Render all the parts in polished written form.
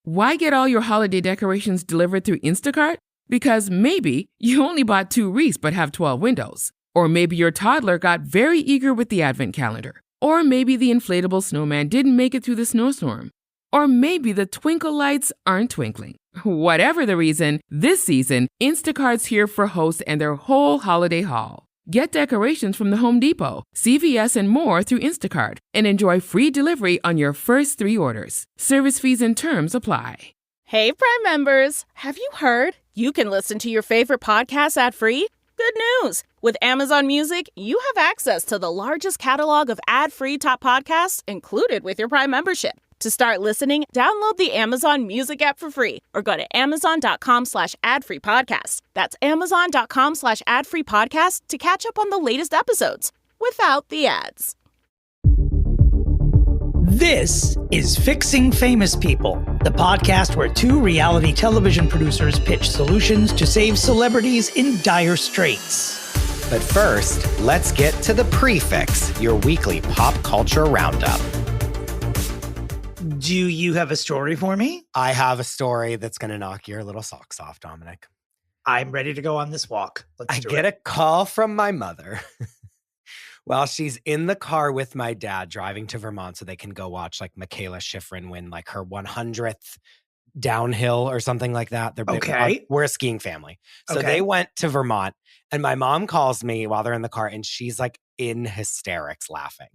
Why get all your holiday decorations delivered through Instacart? Because maybe you only bought 2 wreaths but have 12 windows. Or maybe your toddler got very eager with the advent calendar. Or maybe the inflatable snowman didn't make it through the snowstorm. Or maybe the twinkle lights aren't twinkling. Whatever the reason, this season, Instacart's here for hosts and their whole holiday haul. Get decorations from the Home Depot, CVS, and more through Instacart and enjoy free delivery on your first 3 orders. Service fees and terms apply. Hey, Prime members, have you heard? You can listen to your favorite podcasts ad-free. Good news! With Amazon Music, you have access to the largest catalog of ad-free top podcasts included with your Prime membership. To start listening, download the Amazon Music app for free or go to amazon.com/ad-free-podcast. That's amazon.com/ad-free-podcast to catch up on the latest episodes without the ads. This is Fixing Famous People, the podcast where 2 reality television producers pitch solutions to save celebrities in dire straits. But first, let's get to the Pre-Fixe, your weekly pop culture roundup. Do you have a story for me? I have a story that's going to knock your little socks off, Dominic. I'm ready to go on this walk. I get a call from my mother while she's in the car with my dad driving to Vermont so they can go watch like Michaela Schifrin win like her 100th downhill or something like that. We're a skiing family. So they went to Vermont and my mom calls me while they're in the car and she's like in hysterics laughing.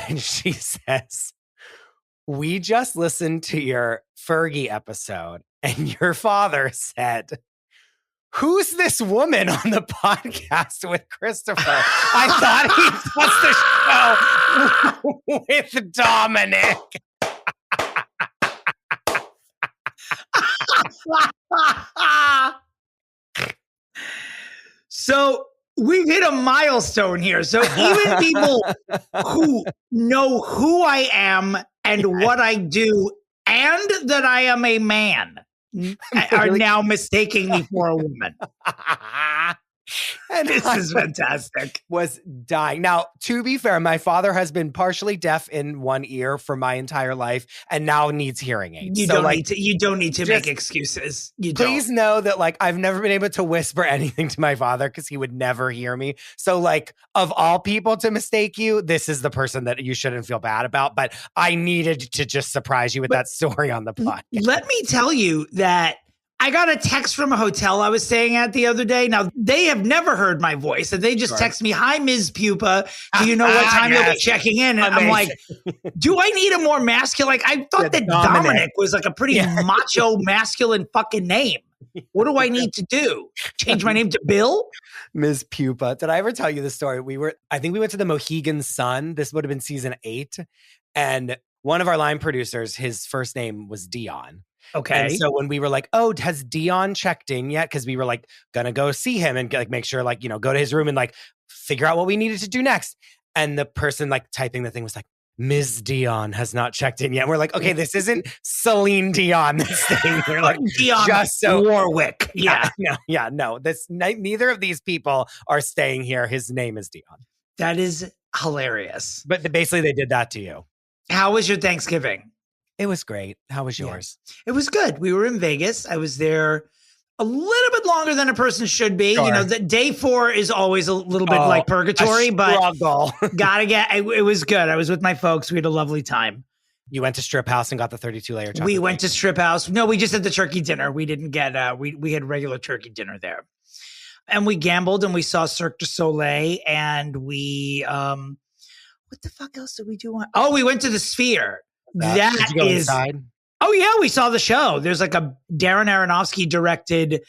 And she says, "We just listened to your Fergie episode and your father said, 'Who's this woman on the podcast with Christopher?' I thought he does the show with Dominic." So we've hit a milestone here. So even people who know who I am and what I do and that I am a man are now mistaking me for a woman. And this is fantastic. Was dying. Now, to be fair, my father has been partially deaf in one ear for my entire life and now needs hearing aids. You don't need to make excuses. Please know that like I've never been able to whisper anything to my father because he would never hear me. So like of all people to mistake you, this is the person that you shouldn't feel bad about. But I needed to just surprise you with that story on the podcast. Let me tell you that I got a text from a hotel I was staying at the other day. Now, they have never heard my voice, and they just text me, "Hi, Ms. Pupa. Do you know what time you'll be checking in?" And I'm like, do I need a more masculine? Like, I thought that Dominic was like a pretty macho, masculine fucking name. What do I need to do? Change my name to Bill? Ms. Pupa. Did I ever tell you the story? I think we went to the Mohegan Sun. This would have been season 8. And one of our line producers, his first name was Dion. Okay. And so when we were like, "Oh, has Dion checked in yet?" Because we were like gonna go see him and like make sure like, go to his room and like figure out what we needed to do next. And the person like typing the thing was like, "Ms. Dion has not checked in yet." And we're like, okay, this isn't Celine Dion. This thing. They're like Dion just so Warwick. No. Neither of these people are staying here. His name is Dion. That is hilarious. But basically they did that to you. How was your Thanksgiving? It was great. How was yours? It was good. We were in Vegas. I was there a little bit longer than a person should be. Sure. The day 4 is always a little bit like purgatory, but it was good. I was with my folks. We had a lovely time. You went to Strip House and got the 32-layer chocolate. We went to Strip House. No, we just had the turkey dinner. We didn't get, we had regular turkey dinner there. And we gambled and we saw Cirque du Soleil and we, what the fuck else did we do? We went to the Sphere. Did you go inside? Oh yeah, we saw the show. There's like a Darren Aronofsky directed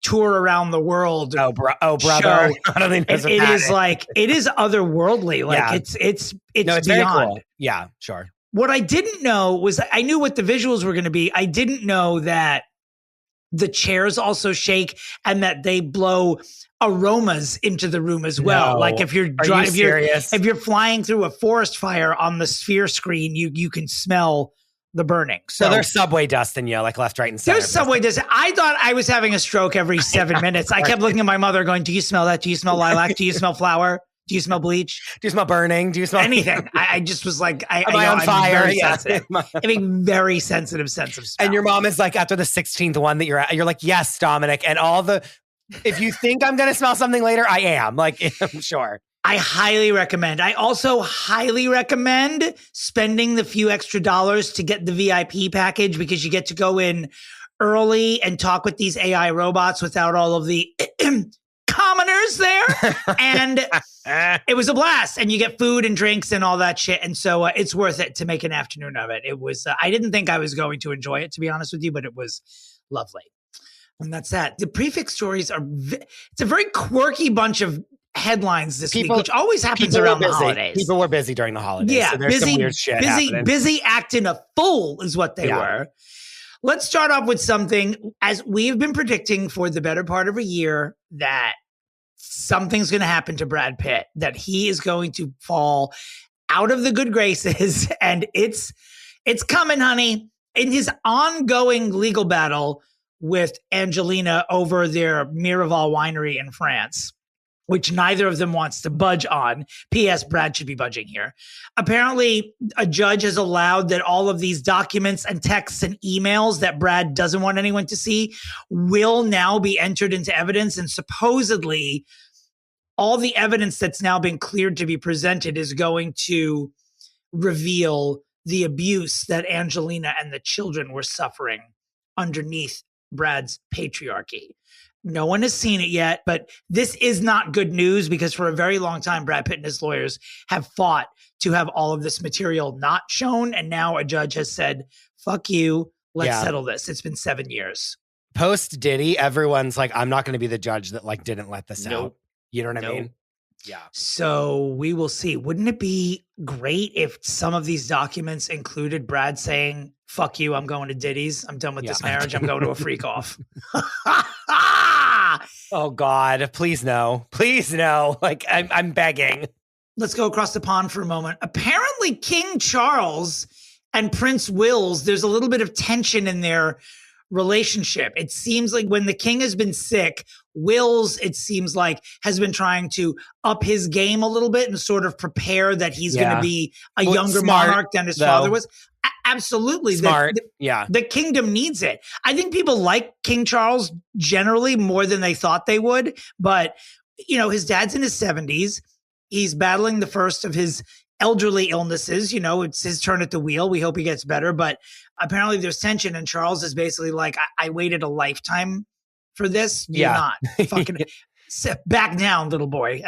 tour around the world. Oh, brother! Show. I don't think it is like it is otherworldly. Like it's beyond. Very cool. Yeah, sure. What I didn't know was I knew what the visuals were going to be. I didn't know that the chairs also shake and that they blow aromas into the room as well. No. Like if you're serious? if you're flying through a forest fire on the Sphere screen, you can smell the burning. So there's subway dust in you, like left, right, and center. There's subway dust. I thought I was having a stroke every 7 minutes. I kept looking at my mother going, "Do you smell that? Do you smell lilac? Do you smell flower?" Do you smell bleach? Do you smell burning? Do you smell anything? I just was like, am I on fire? I have a very sensitive sense of smell. And your mom is like, after the 16th one that you're like, yes, Dominick. And if you think I'm going to smell something later, I am. Like, I'm sure. I highly recommend. I also highly recommend spending the few extra dollars to get the VIP package, because you get to go in early and talk with these AI robots without all of the commoners there. And it was a blast. And you get food and drinks and all that shit. And so it's worth it to make an afternoon of it. It was, I didn't think I was going to enjoy it, to be honest with you, but it was lovely. And that's that. The Pre-Fixe stories it's a very quirky bunch of headlines this week, which always happens around the holidays. People were busy during the holidays. Yeah, so there's some weird shit happening. Busy acting a fool is what they were. Let's start off with something, as we've been predicting for the better part of a year, that something's going to happen to Brad Pitt, that he is going to fall out of the good graces, and it's coming, honey. In his ongoing legal battle with Angelina over their Miraval winery in France, which neither of them wants to budge on. P.S. Brad should be budging here. Apparently, a judge has allowed that all of these documents and texts and emails that Brad doesn't want anyone to see will now be entered into evidence. And supposedly, all the evidence that's now been cleared to be presented is going to reveal the abuse that Angelina and the children were suffering underneath Brad's patriarchy. No one has seen it yet, but this is not good news, because for a very long time, Brad Pitt and his lawyers have fought to have all of this material not shown. And now a judge has said, fuck you, let's settle this. It's been 7 years. Post Diddy, everyone's like, I'm not going to be the judge that like didn't let this out. You know what I mean? Yeah. So we will see. Wouldn't it be great if some of these documents included Brad saying, fuck you, I'm going to Diddy's. I'm done with this marriage. I'm going to a freak off. Oh God, please no. Please no. Like I'm begging. Let's go across the pond for a moment. Apparently King Charles and Prince Wills, there's a little bit of tension in their relationship. It seems like when the king has been sick, Wills, it seems like, has been trying to up his game a little bit and sort of prepare that he's going to be a younger monarch than his father was. Absolutely. Smart. The kingdom needs it. I think people like King Charles generally more than they thought they would. But, you know, his dad's in his 70s. He's battling the first of his elderly illnesses. You know, it's his turn at the wheel. We hope he gets better. But apparently there's tension. And Charles is basically like, I waited a lifetime for this. Do not fucking back down, little boy.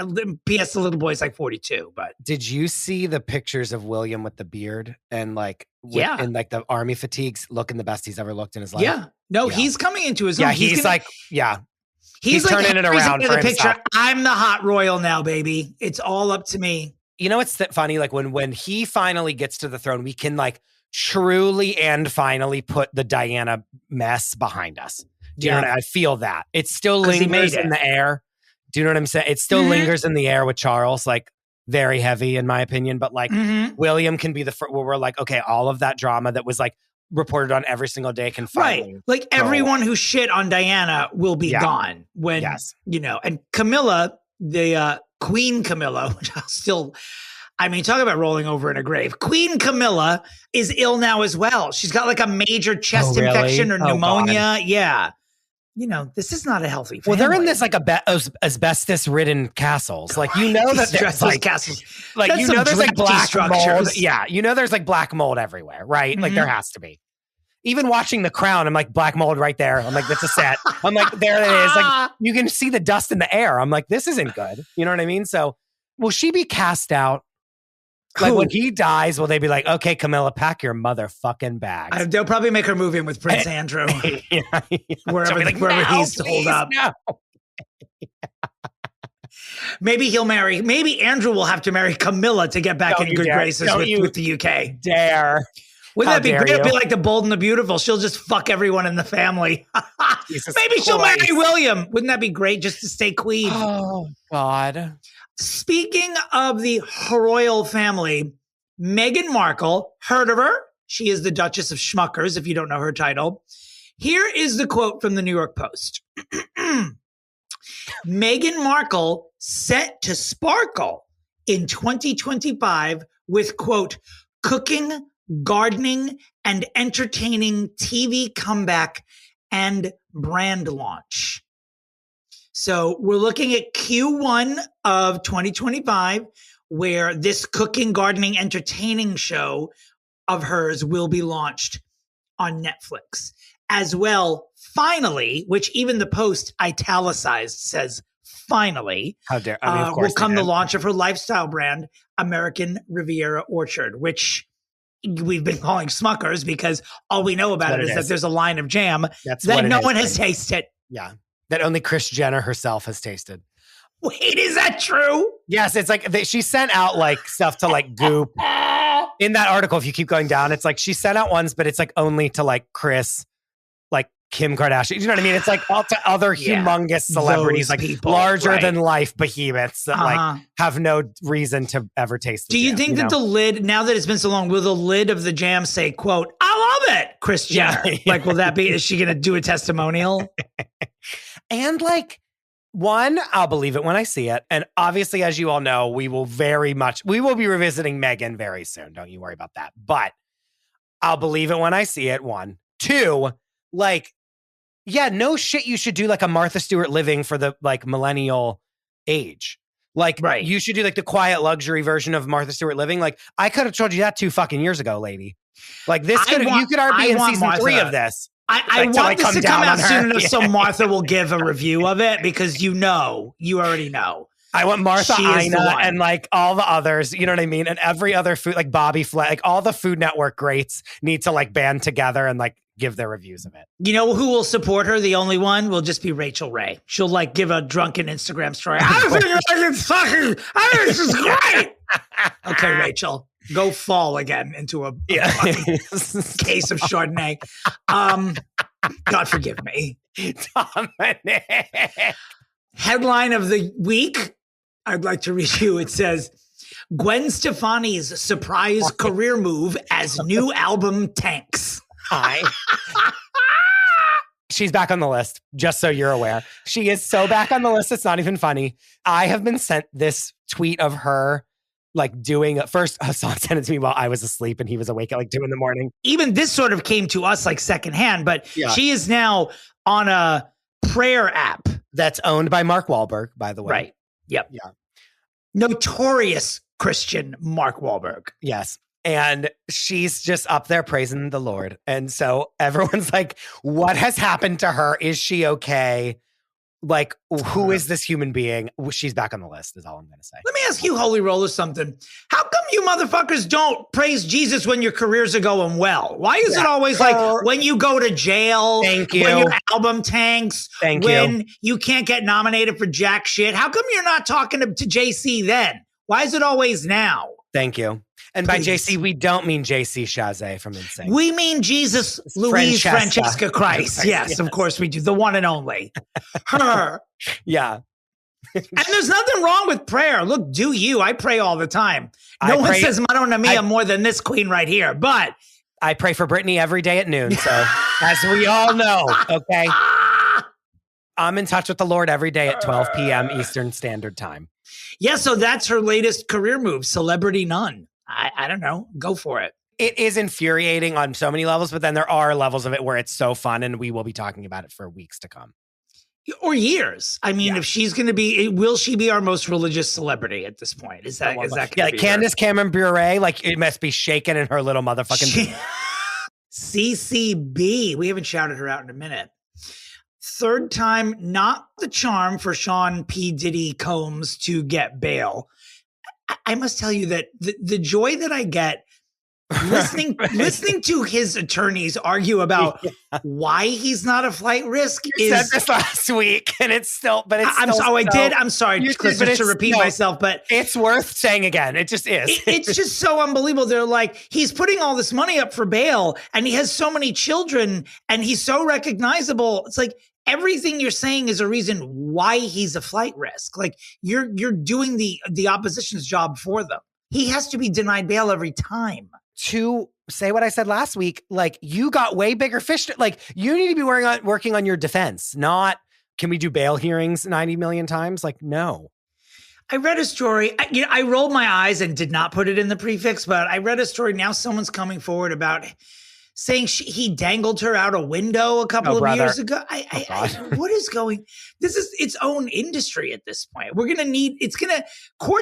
P.S. The little boy's like 42. But did you see the pictures of William with the beard and like, and like the army fatigues, looking the best he's ever looked in his life? Yeah. No, he's coming into his own. Yeah, he's like turning it around for the picture. himself. I'm the hot royal now, baby. It's all up to me. You know, it's funny. Like when he finally gets to the throne, we can like truly and finally put the Diana mess behind us. Do you know what I feel that it still lingers in the air. Do you know what I'm saying? It still lingers in the air with Charles, like very heavy in my opinion. But like William can be the first where we're like, okay, all of that drama that was like reported on every single day can finally like everyone who shit on Diana will be gone when you know. And Camilla, the Queen Camilla, which I'll still. I mean, talk about rolling over in a grave. Queen Camilla is ill now as well. She's got like a major chest infection or pneumonia. God. Yeah. You know, this is not a healthy family. Well, they're in this like asbestos-ridden castles. Like, you know that there's like castles. Like, that's, you know, there's like black mold. Yeah. You know, there's like black mold everywhere, right? Like there has to be. Even watching The Crown, I'm like, black mold right there. I'm like, that's a set. I'm like, there it is. Like, you can see the dust in the air. I'm like, this isn't good. You know what I mean? So will she be cast out? Like when he dies, will they be like, okay, Camilla, pack your motherfucking bags? They'll probably make her move in with Prince Andrew. Wherever he's holed up. No. Maybe he'll marry. Maybe Andrew will have to marry Camilla to get back in good graces with the UK. Dare. Wouldn't that be great? It'd be like The Bold and the Beautiful. She'll just fuck everyone in the family. Maybe she'll marry William. Wouldn't that be great just to stay queen? Oh, God. Speaking of the royal family, Meghan Markle, heard of her? She is the Duchess of Schmuckers, if you don't know her title. Here is the quote from the New York Post. Meghan Markle set to sparkle in 2025 with, quote, cooking, gardening, and entertaining TV comeback and brand launch. So we're looking at Q1 of 2025, where this cooking, gardening, entertaining show of hers will be launched on Netflix. As well, finally, which even the post italicized says finally, how dare, I mean, of course will come the launch of her lifestyle brand, American Riviera Orchard, which we've been calling Smuckers because all we know about it is that there's a line of jam that no one has tasted. Yeah. That only Kris Jenner herself has tasted. Wait, is that true? Yes, it's like she sent out like stuff to like Goop. In that article, if you keep going down, it's like she sent out ones, but it's like only to like Kris, like Kim Kardashian. You know what I mean? It's like all to other humongous celebrities, like larger than life behemoths that like have no reason to ever taste the Do you jam, think that the lid, now that it's been so long, will the lid of the jam say, quote, I love it, Kris Jenner? Yeah. Like, will that be, is she going to do a testimonial? And like, one, I'll believe it when I see it. And obviously, as you all know, we will be revisiting Meghan very soon. Don't you worry about that. But I'll believe it when I see it, one. Two, like, yeah, no shit, you should do like a Martha Stewart Living for the like millennial age. Like, you should do like the quiet luxury version of Martha Stewart Living. Like, I could have told you that 2 fucking years ago, lady. Like, this you could already be in season 3 of this. I want this to come out soon enough so Martha will give a review of it because you already know. I want Martha, Ina, and like all the others, you know what I mean? And every other food, like Bobby Flay, like all the Food Network greats need to like band together and like give their reviews of it. You know who will support her? The only one will just be Rachel Ray. She'll like give a drunken Instagram story. I think this is great. Okay, Rachel. Go fall again into a case of Chardonnay. God forgive me. Dominick. Headline of the week. I'd like to read you. It says, Gwen Stefani's surprise career move as new album tanks. Hi. She's back on the list, just so you're aware. She is so back on the list, it's not even funny. I have been sent this tweet of her like doing first Hassan sent it to me while I was asleep and he was awake at like 2 a.m. Even this sort of came to us like secondhand, but she is now on a prayer app that's owned by Mark Wahlberg, by the way. Right. Yep. Yeah. Notorious Christian Mark Wahlberg. Yes. And she's just up there praising the Lord. And so everyone's like, what has happened to her? Is she okay? Like, who is this human being? She's back on the list is all I'm going to say. Let me ask you, Holy Roller, something. How come you motherfuckers don't praise Jesus when your careers are going well? Why is it always like when you go to jail, when your album tanks, when you can't get nominated for jack shit? How come you're not talking to JC then? Why is it always now? Thank you. And by JC, we don't mean JC Chazé from Insane. We mean Jesus Louise Francesca Christ. Yes, of course we do. The one and only. Her. Yeah. And there's nothing wrong with prayer. Look, do you. I pray all the time. No one says Madonna Mia more than this queen right here. But I pray for Britney every day at noon. So as we all know, okay? I'm in touch with the Lord every day at 12 p.m. Eastern Standard Time. Yeah, so that's her latest career move, celebrity nun. I don't know. Go for it. It is infuriating on so many levels, but then there are levels of it where it's so fun, and we will be talking about it for weeks to come. Or years. I mean, if she's going to be, will she be our most religious celebrity at this point? Is that like Candace Cameron Bure? Like, it must be shaking in her little motherfucking. CCB. We haven't shouted her out in a minute. Third time, not the charm for Sean P. Diddy Combs to get bail. I must tell you that the joy that I get listening to his attorneys argue about why he's not a flight risk. You said this last week, and it's still. I'm sorry, Chris, to repeat myself, but it's worth saying again. It just is. It's just so unbelievable. They're like, he's putting all this money up for bail, and he has so many children, and he's so recognizable. It's like, everything you're saying is a reason why he's a flight risk. Like, you're doing the opposition's job for them. He has to be denied bail every time. To say what I said last week, like, you got way bigger fish. Like, you need to be working on your defense, not can we do bail hearings 90 million times? Like, no. I read a story. I rolled my eyes and did not put it in the Pre-Fixe, but I read a story. Now someone's coming forward about saying he dangled her out a window a couple of years ago. What is going? This is its own industry at this point. Court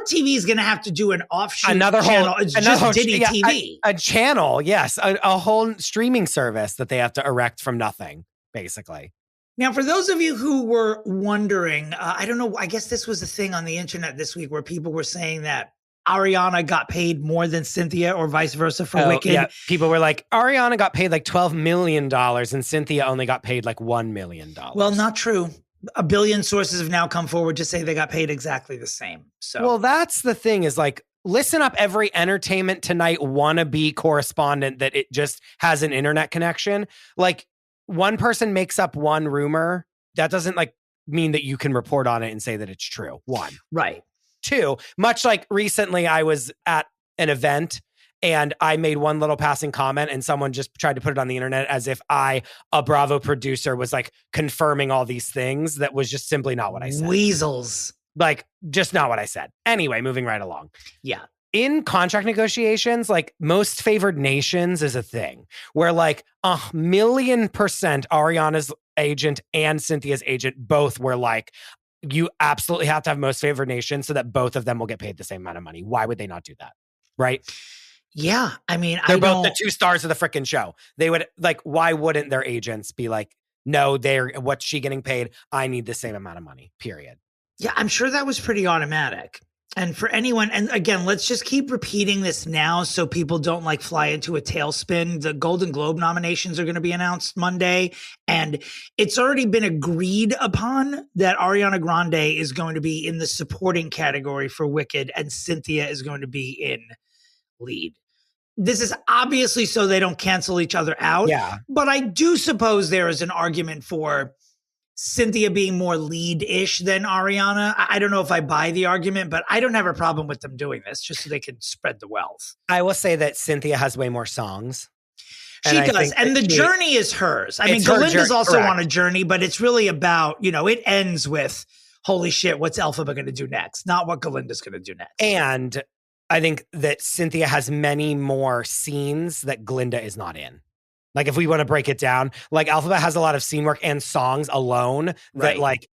TV is going to have to do an offshoot channel. It's just Diddy TV. A channel, yes. A whole streaming service that they have to erect from nothing, basically. Now, for those of you who were wondering, I don't know, I guess this was a thing on the internet this week where people were saying that Ariana got paid more than Cynthia or vice versa for Wicked. Yeah. People were like, Ariana got paid like $12 million and Cynthia only got paid like $1 million. Well, not true. A billion sources have now come forward to say they got paid exactly the same. So, well, that's the thing is like, listen up every Entertainment Tonight wannabe correspondent that it just has an internet connection. Like, one person makes up one rumor, that doesn't like mean that you can report on it and say that it's true. One. Right. Two, much like recently I was at an event and I made one little passing comment and someone just tried to put it on the internet as if I, a Bravo producer, was like confirming all these things. That was just simply not what I said. Weasels. Like, just not what I said. Anyway, moving right along. Yeah. In contract negotiations, like most favored nations is a thing where like 1,000,000% Ariana's agent and Cynthia's agent both were like, you absolutely have to have most favored nation so that both of them will get paid the same amount of money. Why would they not do that? Right? Yeah. I mean, they're both the two stars of the freaking show. They would like, why wouldn't their agents be like, no, what's she getting paid? I need the same amount of money, period. Yeah, I'm sure that was pretty automatic. And for anyone, and again, let's just keep repeating this now so people don't like fly into a tailspin. The Golden Globe nominations are going to be announced Monday, and it's already been agreed upon that Ariana Grande is going to be in the supporting category for Wicked, and Cynthia is going to be in lead. This is obviously so they don't cancel each other out. Yeah. But I do suppose there is an argument for Cynthia being more lead-ish than Ariana. I don't know if I buy the argument, but I don't have a problem with them doing this just so they can spread the wealth. I will say that Cynthia has way more songs. She does. And the journey is hers. I mean, Galinda's also on a journey, but it's really about, it ends with, holy shit, what's Elphaba going to do next? Not what Galinda's going to do next. And I think that Cynthia has many more scenes that Glinda is not in. Like if we want to break it down, like Elphaba has a lot of scene work and songs alone that like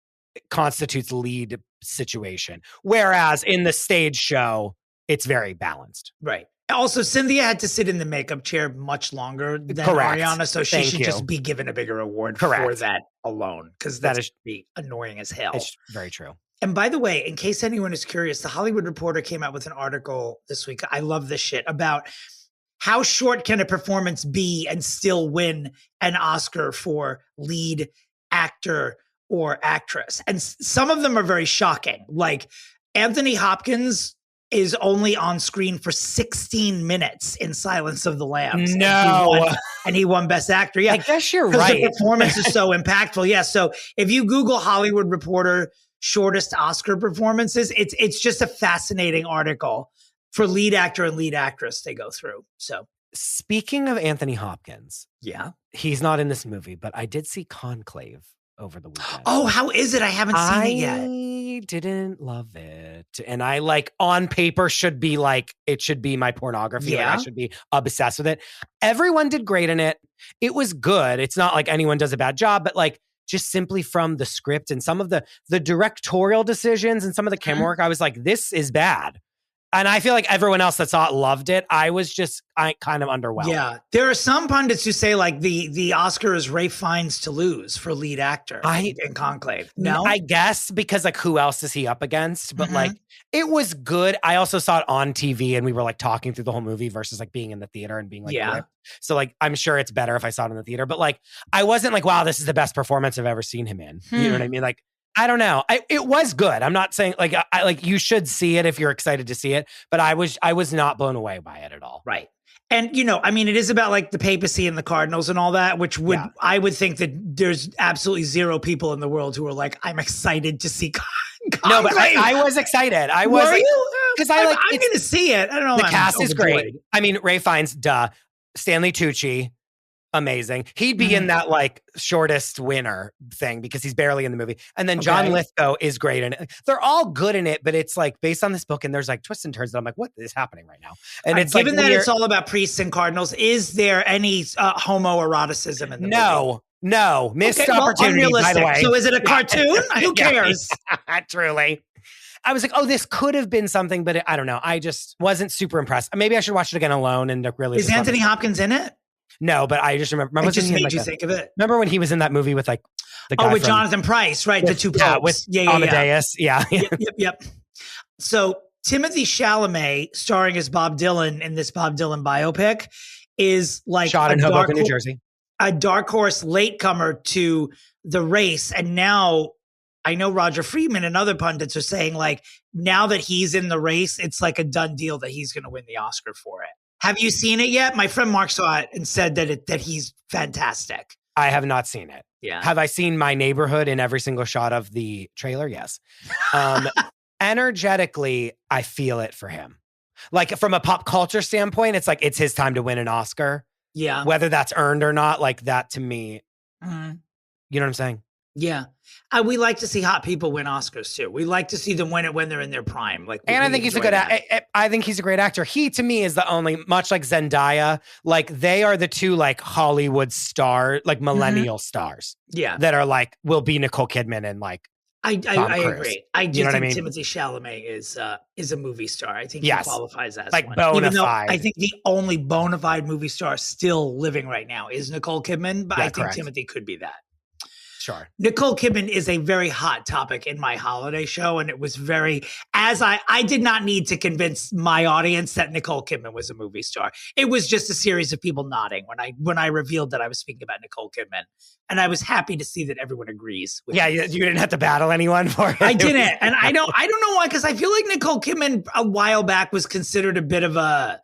constitutes lead situation. Whereas in the stage show, it's very balanced. Right. Also, Cynthia had to sit in the makeup chair much longer than Ariana, so she should just be given a bigger award for that alone, because that is be annoying as hell. It's very true. And by the way, in case anyone is curious, The Hollywood Reporter came out with an article this week. I love this shit about how short can a performance be and still win an Oscar for lead actor or actress? And some of them are very shocking. Like Anthony Hopkins is only on screen for 16 minutes in Silence of the Lambs. No. And he won Best Actor. Yeah. I guess you're right. The performance is so impactful. Yeah. So if you Google Hollywood Reporter shortest Oscar performances, it's just a fascinating article for lead actor and lead actress they go through. So speaking of Anthony Hopkins, he's not in this movie, but I did see Conclave over the weekend. Oh, how is it? I haven't seen it yet. I didn't love it. And I like on paper should be like, it should be my pornography. Yeah. Like I should be obsessed with it. Everyone did great in it. It was good. It's not like anyone does a bad job, but like just simply from the script and some of the directorial decisions and some of the camera work, I was like, this is bad. And I feel like everyone else that saw it loved it. I kind of underwhelmed. Yeah. There are some pundits who say like the Oscar is Ralph Fiennes to lose for lead actor in Conclave. No? I guess because like who else is he up against? But like it was good. I also saw it on TV and we were like talking through the whole movie versus like being in the theater and being like, ripped. So like, I'm sure it's better if I saw it in the theater, but like, I wasn't like, wow, this is the best performance I've ever seen him in. You know what I mean? Like, I don't know. It was good. I'm not saying like like you should see it if you're excited to see it, but I was not blown away by it at all. Right. And I mean, it is about like the papacy and the Cardinals and all that, which I would think that there's absolutely zero people in the world who are like, I'm excited to see. No, but I was excited. I was. Were you? Because I'm going to see it. I don't know. The cast is great. I mean, Ralph Fiennes, Stanley Tucci, amazing. He'd be in that like shortest winner thing because he's barely in the movie. And then John Lithgow is great in it. They're all good in it, but it's like based on this book and there's like twists and turns that I'm like, what is happening right now? And it's given like, that it's all about priests and cardinals, is there any homoeroticism in the movie? No, missed opportunity, by the way. So is it a cartoon? Who cares? Truly. I was like, oh, this could have been something, but I don't know. I just wasn't super impressed. Maybe I should watch it again alone and really. Is Anthony Hopkins in it? No, but I just remember. It just made you think of it. Remember when he was in that movie with like the guy with Jonathan Pryce, right? The two popes. With Amadeus. Yeah. Yep. So Timothée Chalamet, starring as Bob Dylan in this Bob Dylan biopic, is like shot in Hoboken, New Jersey. A dark horse latecomer to the race, and now I know Roger Friedman and other pundits are saying like now that he's in the race, it's like a done deal that he's going to win the Oscar for it. Have you seen it yet? My friend Mark saw it and said that he's fantastic. I have not seen it. Yeah. Have I seen My Neighborhood in every single shot of the trailer? Yes. Energetically, I feel it for him. Like from a pop culture standpoint, it's like it's his time to win an Oscar. Yeah. Whether that's earned or not, like that to me. You know what I'm saying? Yeah. We like to see hot people win Oscars too. We like to see them win it when they're in their prime. Like, and I think he's a good I think he's a great actor. He to me is the only, much like Zendaya, like they are the two like Hollywood star, like millennial stars. Yeah. That are like will be Nicole Kidman and like I agree. I do think Timothée Chalamet is a movie star. I think yes. he qualifies as like one. bona fide. I think the only bona fide movie star still living right now is Nicole Kidman, but I think Timothée could be that. Sure. Nicole Kidman is a very hot topic in my holiday show. And it was I did not need to convince my audience that Nicole Kidman was a movie star. It was just a series of people nodding when I revealed that I was speaking about Nicole Kidman. And I was happy to see that everyone agrees with me. You didn't have to battle anyone for it. I didn't. And I don't know why, because I feel like Nicole Kidman a while back was considered a bit of a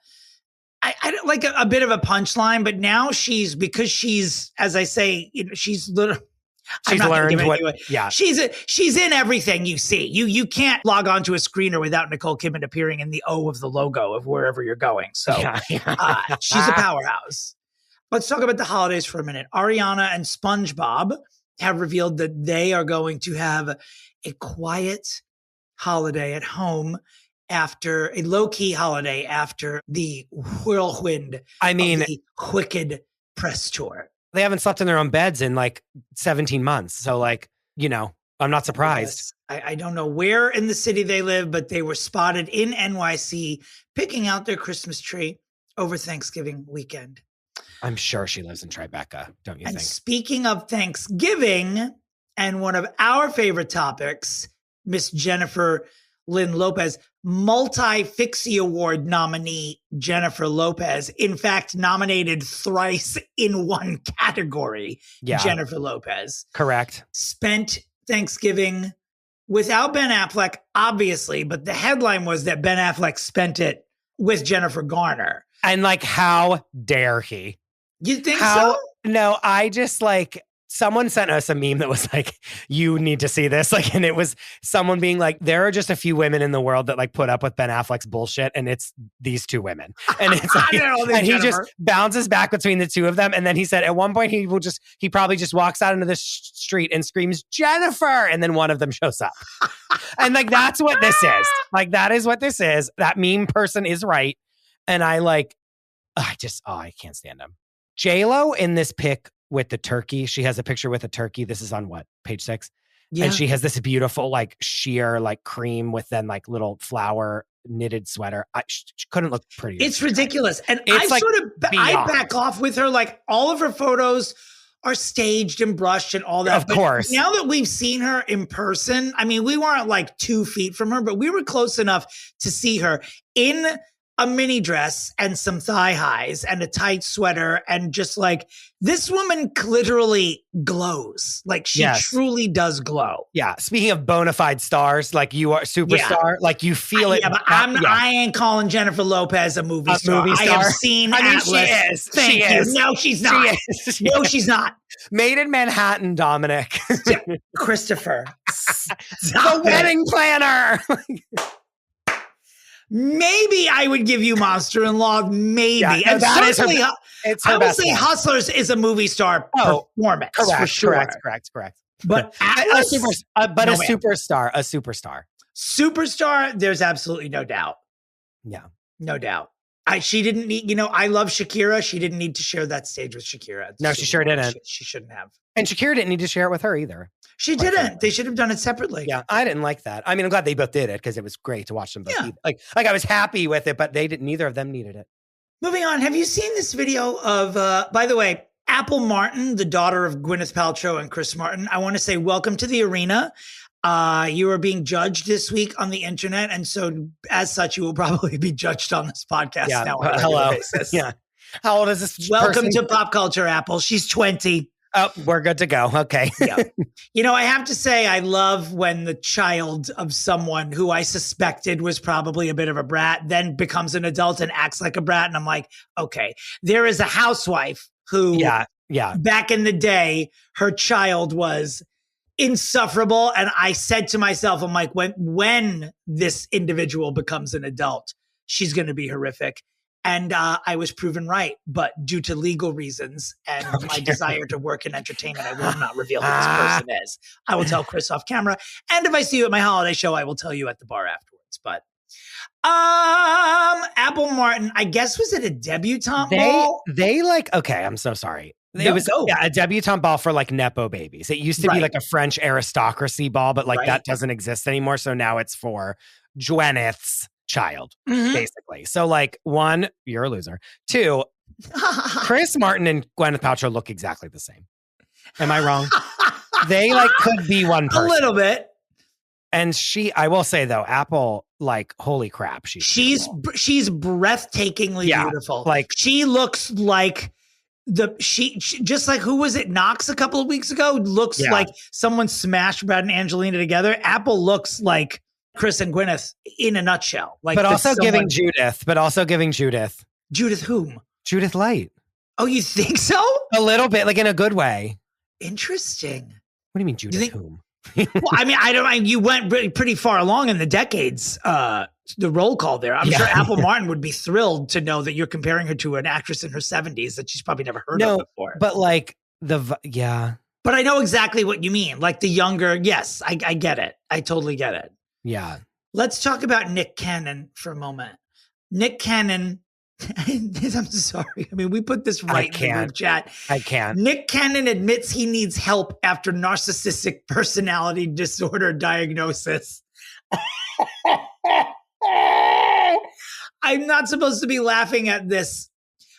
a bit of a punchline, but now she's, as I say, she's literally she's learned what, she's in everything you see. You can't log onto a screener without Nicole Kidman appearing in the O of the logo of wherever you're going. So she's a powerhouse. Let's talk about the holidays for a minute. Ariana and SpongeBob have revealed that they are going to have a quiet holiday at home after a low-key holiday after the whirlwind of the Wicked press tour. They haven't slept in their own beds in like 17 months. So like, I'm not surprised. I don't know where in the city they live, but they were spotted in NYC picking out their Christmas tree over Thanksgiving weekend. I'm sure she lives in Tribeca, don't you think? Speaking of Thanksgiving, and one of our favorite topics, Miss Jennifer Lynn Lopez, multi-Fixie Award nominee Jennifer Lopez, in fact, nominated thrice in one category. Yeah. Jennifer Lopez. Correct. Spent Thanksgiving without Ben Affleck, obviously, but the headline was that Ben Affleck spent it with Jennifer Garner. And like, how dare he? You think so? No, I just like, someone sent us a meme that was like, you need to see this. Like, and it was someone being like, there are just a few women in the world that like put up with Ben Affleck's bullshit. And it's these two women. And it's like, and he just bounces back between the two of them. And then he said at one point, he probably just walks out into the street and screams, Jennifer. And then one of them shows up. And like, that's what this is. Like, that is what this is. That meme person is right. And I can't stand him. J-Lo in this pic with the turkey. She has a picture with a turkey. This is on what? Page 6. Yeah. And she has this beautiful, like sheer, like cream with then like little flower knitted sweater. She couldn't look prettier. It's ridiculous. And I back off with her. Like all of her photos are staged and brushed and all that. Of course. Now that we've seen her in person, I mean, we weren't like 2 feet from her, but we were close enough to see her in a mini dress and some thigh highs and a tight sweater. And just like, this woman literally glows. Like she truly does glow. Yeah. Speaking of bona fide stars, like you are superstar, like you feel it. Yeah, but I ain't calling Jennifer Lopez a movie star. I have seen Atlas. She is. Thank you. No, she's not. No, she's not. Made in Manhattan, Dominic. Christopher. The wedding planner. Maybe I would give you Monster in Law. Maybe. Yeah, and It's I will say Hustlers is a movie star performance. Correct, for sure. Correct. But a superstar. Superstar, there's absolutely no doubt. Yeah. No doubt. She didn't need, I love Shakira. She didn't need to share that stage with Shakira. No, she sure didn't. She shouldn't have. And Shakira didn't need to share it with her either. She didn't. They should have done it separately. Yeah, I didn't like that. I mean, I'm glad they both did it because it was great to watch them both. Yeah. Like I was happy with it, but neither of them needed it. Moving on, have you seen this video of, by the way, Apple Martin, the daughter of Gwyneth Paltrow and Chris Martin? I want to say welcome to the arena. You are being judged this week on the internet, and so as such, you will probably be judged on this podcast now on a regular basis. Yeah. How old is this? Welcome to Pop Culture, Apple. She's 20. Oh, we're good to go. Okay. Yeah. I have to say, I love when the child of someone who I suspected was probably a bit of a brat then becomes an adult and acts like a brat. And I'm like, okay, there is a housewife who back in the day, her child was insufferable. And I said to myself, I'm like, when this individual becomes an adult, she's going to be horrific. And I was proven right, but due to legal reasons and my desire to work in entertainment, I will not reveal who this person is. I will tell Chris off camera. And if I see you at my holiday show, I will tell you at the bar afterwards. But Apple Martin, I guess, was it a debutante ball? Okay, I'm so sorry. It was a debutante ball for like Nepo babies. It used to be like a French aristocracy ball, but that doesn't exist anymore. So now it's for Gwyneth's child, basically. So one, you're a loser. Two, Chris Martin and Gwyneth Paltrow look exactly the same. Am I wrong? They could be one person. A little bit. And I will say though, Apple, holy crap, she's breathtakingly beautiful. She looks like she just like, who was it? Knox a couple of weeks ago looks like someone smashed Brad and Angelina together. Apple looks like Chris and Gwyneth in a nutshell. But also giving Judith. Judith whom? Judith Light. Oh, you think so? A little bit, in a good way. Interesting. What do you mean Judith whom? Well, I mean, you went pretty far along in the decades, the roll call there. I'm sure Apple Martin would be thrilled to know that you're comparing her to an actress in her 70s that she's probably never heard of before. But But I know exactly what you mean. The younger, yes, I get it. I totally get it. Yeah. Let's talk about Nick Cannon for a moment. Nick Cannon, I'm sorry. I mean, we put this right in the group chat. I can't. Nick Cannon admits he needs help after narcissistic personality disorder diagnosis. I'm not supposed to be laughing at this.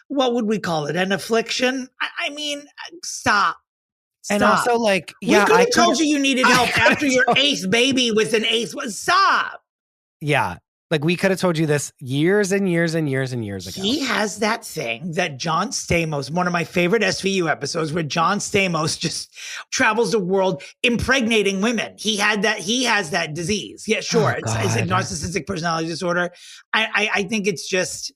What would we call it? An affliction? I mean, stop. And also, we could have told you needed help after your eighth baby with an eighth. Stop. Yeah. We could have told you this years and years and years and years ago. He has that thing that John Stamos, one of my favorite SVU episodes, where John Stamos just travels the world impregnating women. He has that disease. Yeah, sure. It's a narcissistic personality disorder. I think it's just,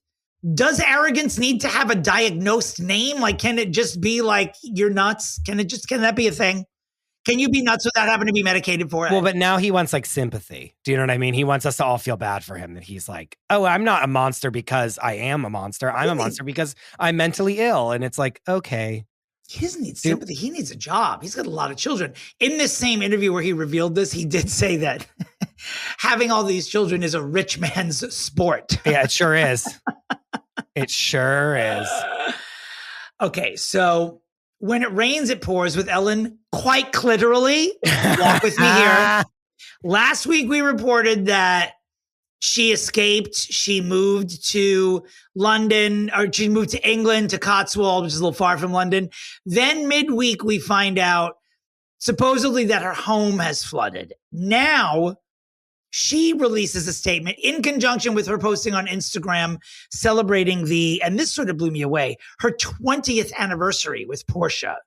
does arrogance need to have a diagnosed name? Can it just be you're nuts? Can that be a thing? Can you be nuts without having to be medicated for it? Well, but now he wants sympathy. Do you know what I mean? He wants us to all feel bad for him, that he's oh, I'm not a monster because I am a monster. I'm a monster because I'm mentally ill. And it's okay. He doesn't need sympathy. He needs a job. He's got a lot of children. In this same interview where he revealed this, he did say that having all these children is a rich man's sport. Yeah, it sure is. It sure is. Okay, so when it rains, it pours with Ellen, quite literally. Walk with me here. Last week, we reported that she escaped. She moved to London, or she moved to England, to Cotswold, which is a little far from London. Then midweek, we find out supposedly that her home has flooded. Now, she releases a statement in conjunction with her posting on Instagram celebrating and this sort of blew me away, her 20th anniversary with Portia.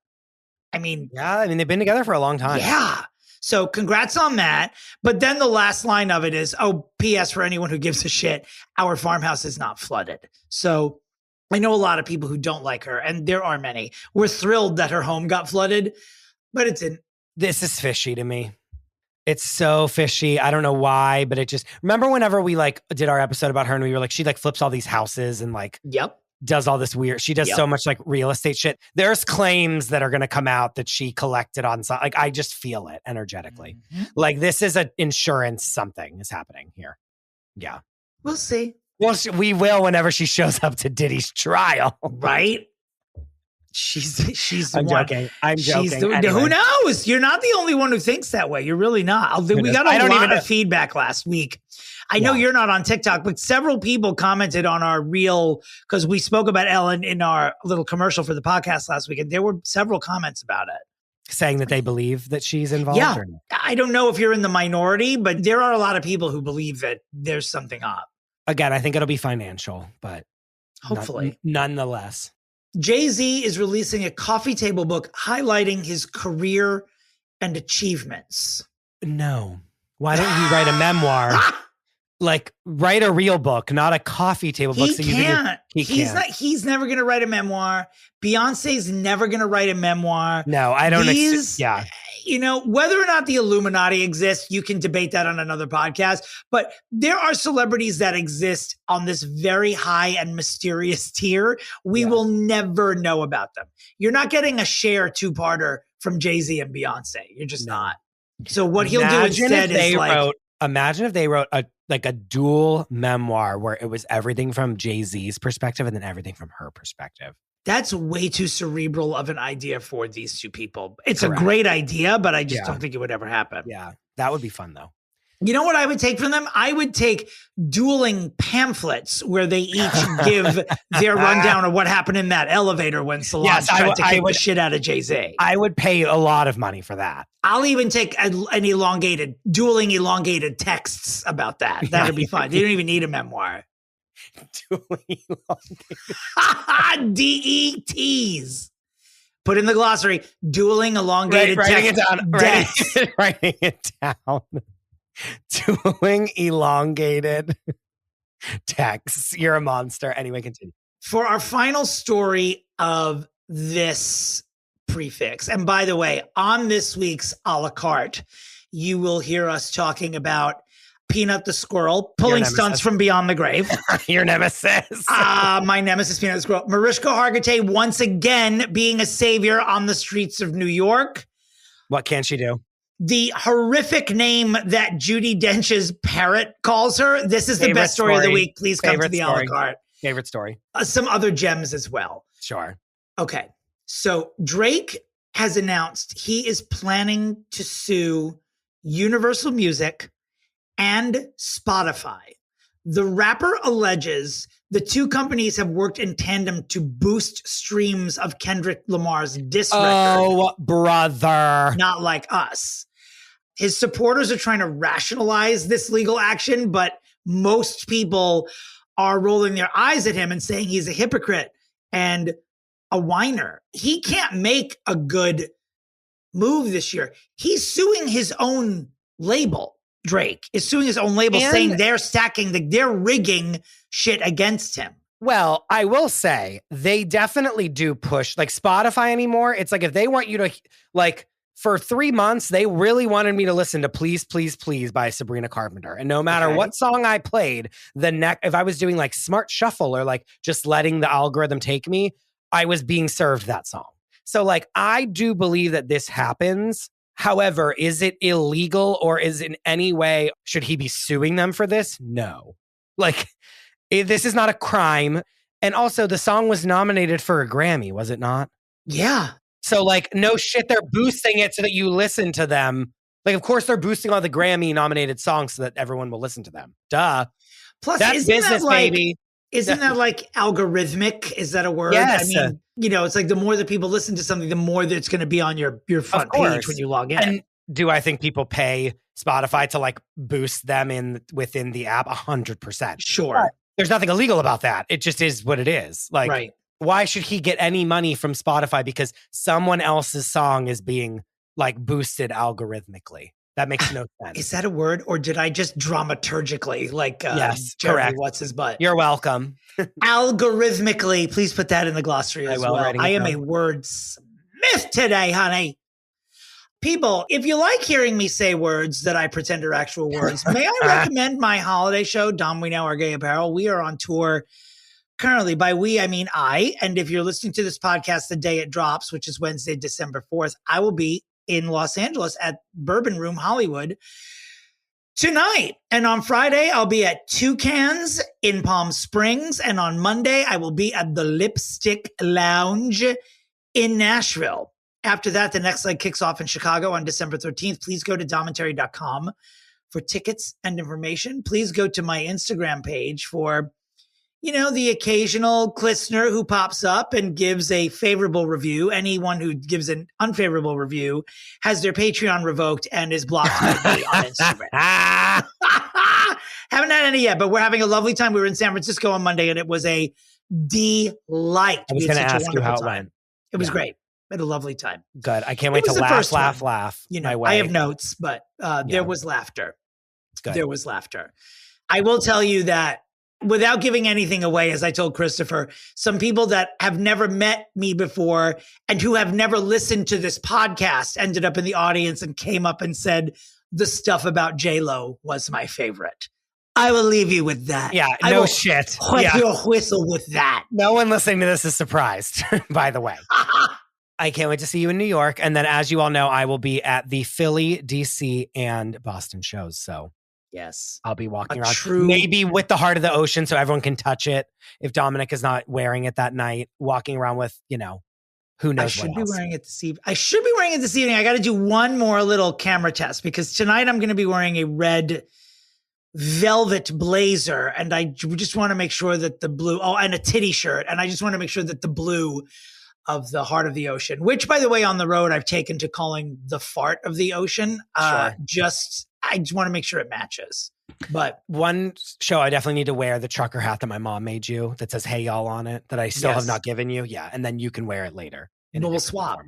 they've been together for a long time. Yeah. So congrats on that. But then the last line of it is, P.S. for anyone who gives a shit, our farmhouse is not flooded. So I know a lot of people who don't like her, and there are many. We're thrilled that her home got flooded, but it didn't. This is fishy to me. It's so fishy. I don't know why, but it just, remember whenever we did our episode about her and we were she flips all these houses and Yep. does all this weird. She does so much like real estate shit. There's claims that are going to come out that she collected on some. Like I just feel it energetically. Like this is an insurance. Something is happening here. Yeah, we'll see. Well, we will whenever she shows up to Diddy's trial, right? She's. I'm joking. Anyway. Who knows? You're not the only one who thinks that way. You're really not. We got a lot of feedback last week. I know you're not on TikTok, but several people commented on our reel because we spoke about Ellen in our little commercial for the podcast last week, and there were several comments about it. Saying that they believe that she's involved? Yeah. I don't know if you're in the minority, but there are a lot of people who believe that there's something up. Again, I think it'll be financial, but hopefully. Nonetheless. Jay-Z is releasing a coffee table book highlighting his career and achievements. No. Why don't you write a memoir? Like, write a real book, not a coffee table book. He can't. He's never going to write a memoir. Beyonce's never going to write a memoir. No, I don't. You know, whether or not the Illuminati exists, you can debate that on another podcast. But there are celebrities that exist on this very high and mysterious tier. We will never know about them. You're not getting a Cher two-parter from Jay-Z and Beyonce. You're just not. So what he'll do instead is imagine if they wrote a dual memoir where it was everything from Jay-Z's perspective and then everything from her perspective. That's way too cerebral of an idea for these two people. It's a great idea, but I just don't think it would ever happen. Yeah, that would be fun though. You know what I would take from them? I would take dueling pamphlets where they each give their rundown of what happened in that elevator when Solange tried to kick the shit out of Jay-Z. I would pay a lot of money for that. I'll even take an dueling elongated texts about that. That would be fun. They don't even need a memoir. Dueling elongated. DETs. Put in the glossary, dueling elongated text. Writing it down. Dueling elongated texts. You're a monster. Anyway, continue. For our final story of this Pre-Fixe, and by the way, on this week's a la carte, you will hear us talking about Peanut the squirrel pulling stunts from beyond the grave. Your nemesis. My nemesis, Peanut the squirrel. Mariska Hargitay once again being a savior on the streets of New York. What can she do? The horrific name that Judi Dench's parrot calls her. This is the best story of the week. Please come to the a la carte. Favorite story. Some other gems as well. Sure. Okay. So Drake has announced he is planning to sue Universal Music and Spotify. The rapper alleges the two companies have worked in tandem to boost streams of Kendrick Lamar's diss record. Oh, brother. Not Like Us. His supporters are trying to rationalize this legal action, but most people are rolling their eyes at him and saying he's a hypocrite and a whiner. He can't make a good move this year. He's suing his own label. Drake is suing his own label, saying they're rigging shit against him. Well, I will say they definitely do push like Spotify anymore. It's like if they want you to like for 3 months, they really wanted me to listen to Please, Please, Please by Sabrina Carpenter. And no matter what song I played, if I was doing like smart shuffle or like just letting the algorithm take me, I was being served that song. So like, I do believe that this happens. However, is it illegal or is in any way, should he be suing them for this? No. Like, this is not a crime. And also the song was nominated for a Grammy, was it not? Yeah. So like, no shit, they're boosting it so that you listen to them. Like, of course, they're boosting all the Grammy nominated songs so that everyone will listen to them. Duh. Plus, that's business, baby. Isn't that like algorithmic? Is that a word? Yes. I mean, you know, it's like the more that people listen to something, the more that it's going to be on your front page when you log in. And do I think people pay Spotify to like boost them within the app? 100%. Sure. There's nothing illegal about that. It just is what it is. Like, why should he get any money from Spotify because someone else's song is being like boosted algorithmically? That makes no sense. Is that a word? Or did I just dramaturgically like yes, Jeremy, correct. what's his butt? You're welcome. Algorithmically. Please put that in the glossary as well. I am a wordsmith today, honey. People, if you like hearing me say words that I pretend are actual words, may I recommend my holiday show, Dom We Now Our Gay Apparel? We are on tour Currently, by we, I mean I. And if you're listening to this podcast the day it drops, which is Wednesday, December 4th, I will be in Los Angeles at Bourbon Room Hollywood tonight. And on Friday, I'll be at Toucans in Palm Springs. And on Monday, I will be at the Lipstick Lounge in Nashville. After that, the next leg kicks off in Chicago on December 13th. Please go to domentary.com for tickets and information. Please go to my Instagram page for the occasional listener who pops up and gives a favorable review. Anyone who gives an unfavorable review has their Patreon revoked and is blocked by me on Instagram. Haven't had any yet, but we're having a lovely time. We were in San Francisco on Monday and it was a delight. I was going to ask you how it went. It was great. We had a lovely time. Good. I can't wait to laugh. My way. I have notes, but there was laughter. Good. There was laughter. I will tell you that without giving anything away, as I told Christopher, some people that have never met me before and who have never listened to this podcast ended up in the audience and came up and said the stuff about J-Lo was my favorite. I will leave you with that. Yeah, no shit. Wet your whistle with that. No one listening to this is surprised, by the way. I can't wait to see you in New York. And then, as you all know, I will be at the Philly, DC, and Boston shows. So yes, I'll be walking around, maybe with the Heart of the Ocean so everyone can touch it. If Dominick is not wearing it that night, walking around with, who knows I should be wearing it this evening. I should be wearing it this evening. I got to do one more little camera test because tonight I'm going to be wearing a red velvet blazer. And I just want to make sure that the blue, and a titty shirt. And I just want to make sure that the blue of the Heart of the Ocean, which, by the way, on the road, I've taken to calling the fart of the ocean. I just want to make sure it matches. But one show I definitely need to wear the trucker hat that my mom made you that says, "Hey y'all" on it, that I still have not given you. Yeah. And then you can wear it later. We'll swap.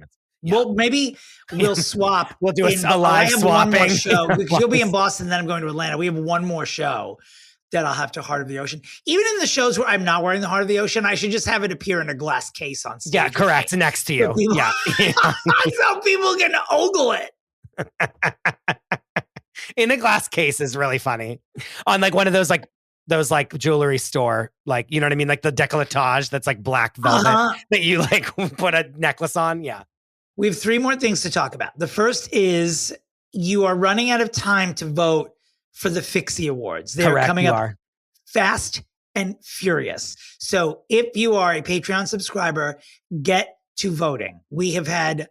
Yeah. Well, maybe we'll swap. We'll do a live swapping. One more show. You'll be in Boston, then I'm going to Atlanta. We have one more show that I'll have to Heart of the Ocean. Even in the shows where I'm not wearing the Heart of the Ocean, I should just have it appear in a glass case on stage. Yeah, correct. Next to you. So people, so people can ogle it. In a glass case is really funny. On like one of those jewelry store, like, you know what I mean? Like the décolletage that's like black velvet that you like put a necklace on. Yeah. We have 3 more things to talk about. The first is you are running out of time to vote for the Fixie Awards. They're coming up fast and furious. So if you are a Patreon subscriber, get to voting. We have had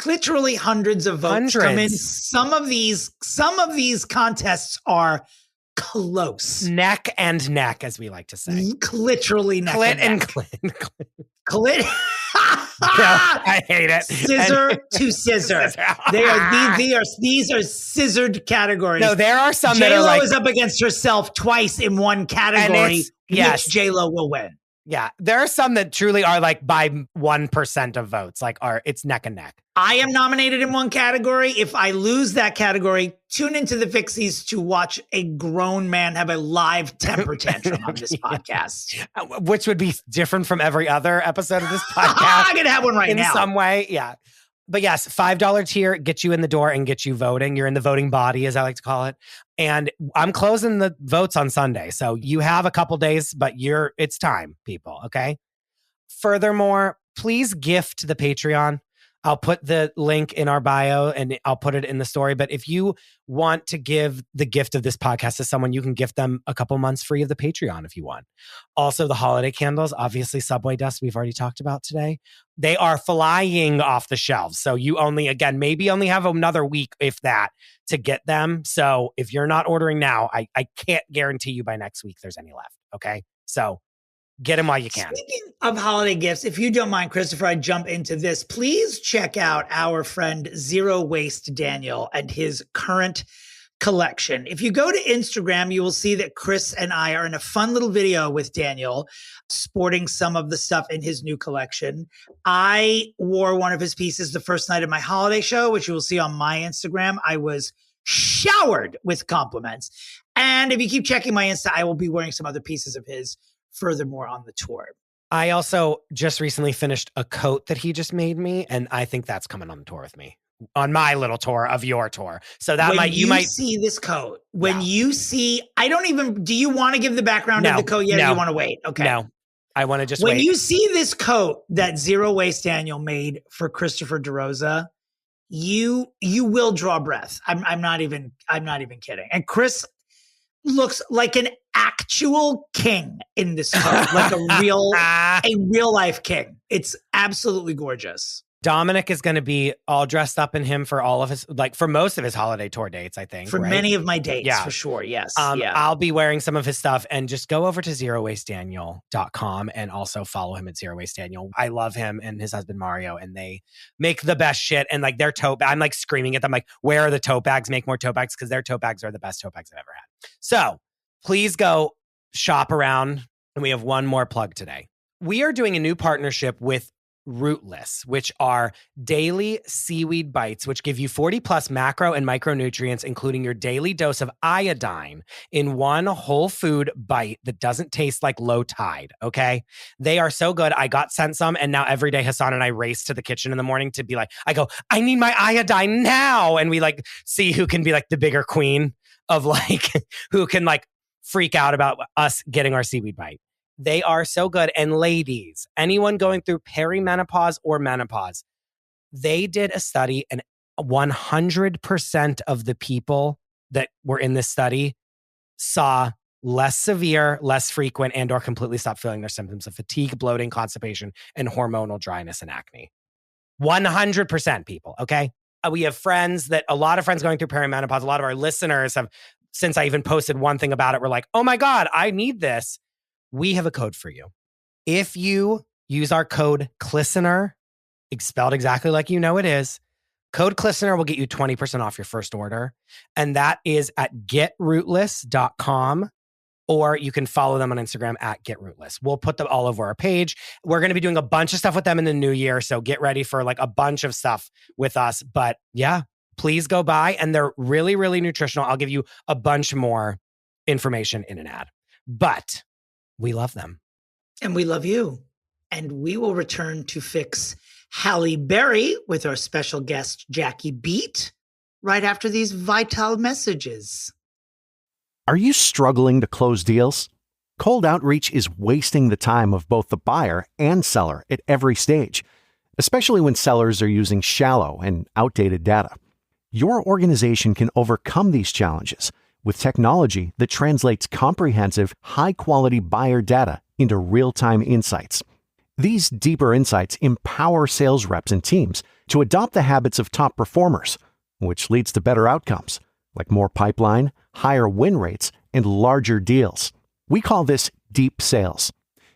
literally hundreds of votes come in. Some of these contests are close. Neck and neck, as we like to say. Literally neck and neck. Clit. I hate it. Scissor to scissor. These are scissored categories. No, there are some J-Lo that are like, is up against herself twice in one category. Yes, which J-Lo will win. Yeah, there are some that truly are like by 1% of votes. Like it's neck and neck. I am nominated in one category. If I lose that category, tune into the Fixies to watch a grown man have a live temper tantrum on this podcast. Which would be different from every other episode of this podcast. I'm going to have one right now. In some way, yeah. But yes, $5 tier gets you in the door and gets you voting. You're in the voting body, as I like to call it. And I'm closing the votes on Sunday. So you have a couple days, but it's time, people, okay? Furthermore, please gift the Patreon. I'll put the link in our bio and I'll put it in the story. But if you want to give the gift of this podcast to someone, you can gift them a couple months free of the Patreon if you want. Also, the holiday candles, obviously Subway dust, we've already talked about today. They are flying off the shelves. So you maybe only have another week, if that, to get them. So if you're not ordering now, I can't guarantee you by next week there's any left. Okay. So get them while you can. Speaking of holiday gifts, if you don't mind, Christopher, I jump into this. Please check out our friend Zero Waste Daniel and his current collection. If you go to Instagram, you will see that Chris and I are in a fun little video with Daniel sporting some of the stuff in his new collection. I wore one of his pieces the first night of my holiday show, which you will see on my Instagram. I was showered with compliments. And if you keep checking my Insta, I will be wearing some other pieces of his furthermore on the tour. I also just recently finished a coat that he just made me, and I think that's coming on the tour with me. On my little tour of your tour. So that you might see this coat. When you see, do you want to give the background of the coat yet? Or do you want to wait? Okay. No. I want to just when wait. you see this coat that Zero Waste Daniel made for Christopher DeRosa, you will draw breath. I'm not even kidding. And Chris looks like an actual king in this coat, like a real life king. It's absolutely gorgeous. Dominick is going to be all dressed up in him for all of his, like for most of his holiday tour dates, I think. For many of my dates, for sure. Yes. I'll be wearing some of his stuff, and just go over to zerowastedaniel.com and also follow him at Zero Waste Daniel. I love him and his husband Mario, and they make the best shit. And like their tote bag, I'm like screaming at them, like, where are the tote bags? Make more tote bags, because their tote bags are the best tote bags I've ever had. So please go shop around. And we have one more plug today. We are doing a new partnership with Rootless, which are daily seaweed bites, which give you 40 plus macro and micronutrients, including your daily dose of iodine in one whole food bite that doesn't taste like low tide. Okay. They are so good. I got sent some, and now every day Hassan and I race to the kitchen in the morning to be like, I go, I need my iodine now. And we like see who can be like the bigger queen of like, who can like freak out about us getting our seaweed bite. They are so good. And ladies, anyone going through perimenopause or menopause, they did a study, and 100% of the people that were in this study saw less severe, less frequent, and or completely stopped feeling their symptoms of fatigue, bloating, constipation, and hormonal dryness and acne. 100% people, okay? We have a lot of friends going through perimenopause. A lot of our listeners have, since I even posted one thing about it, were like, oh my God, I need this. We have a code for you. If you use our code CLISTENER, spelled exactly like you know it is, code CLISTENER will get you 20% off your first order. And that is at getrootless.com, or you can follow them on Instagram at getrootless. We'll put them all over our page. We're going to be doing a bunch of stuff with them in the new year. So get ready for like a bunch of stuff with us. But yeah, please go by. And they're really, really nutritional. I'll give you a bunch more information in an ad. But we love them. And we love you. And we will return to fix Halle Berry with our special guest, Jackie Beat, right after these vital messages. Are you struggling to close deals? Cold outreach is wasting the time of both the buyer and seller at every stage, especially when sellers are using shallow and outdated data. Your organization can overcome these challenges with technology that translates comprehensive, high-quality buyer data into real-time insights. These deeper insights empower sales reps and teams to adopt the habits of top performers, which leads to better outcomes, like more pipeline, higher win rates, and larger deals. We call this deep sales.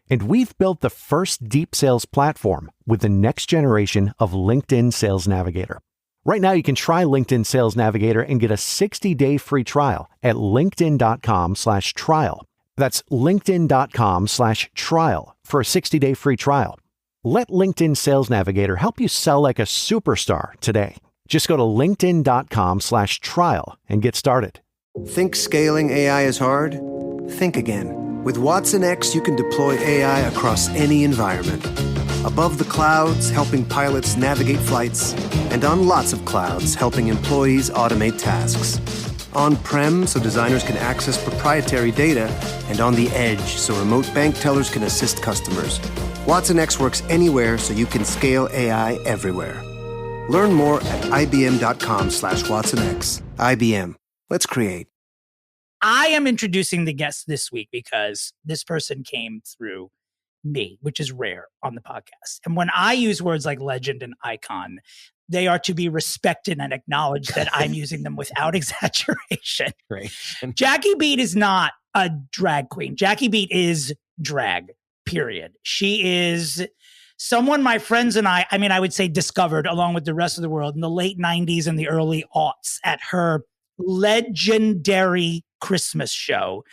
And we've built the first deep sales platform with the next generation of LinkedIn Sales Navigator. Right now, you can try LinkedIn Sales Navigator and get a 60-day free trial at linkedin.com/trial. That's linkedin.com/trial for a 60-day free trial. Let LinkedIn Sales Navigator help you sell like a superstar today. Just go to linkedin.com/trial and get started. Think scaling AI is hard? Think again. With Watson X, you can deploy AI across any environment. Above the clouds, helping pilots navigate flights, and on lots of clouds, helping employees automate tasks. On-prem, so designers can access proprietary data, and on the edge, so remote bank tellers can assist customers. Watson X works anywhere, so you can scale AI everywhere. Learn more at ibm.com/WatsonX. IBM. Let's create. I am introducing the guest this week because this person came through me, which is rare on the podcast. And when I use words like legend and icon, they are to be respected and acknowledged that I'm using them without exaggeration. Great. Jackie Beat is not a drag queen. Jackie Beat is drag, period. She is someone my friends and I would say discovered along with the rest of the world in the late 90s and the early aughts at her legendary Christmas show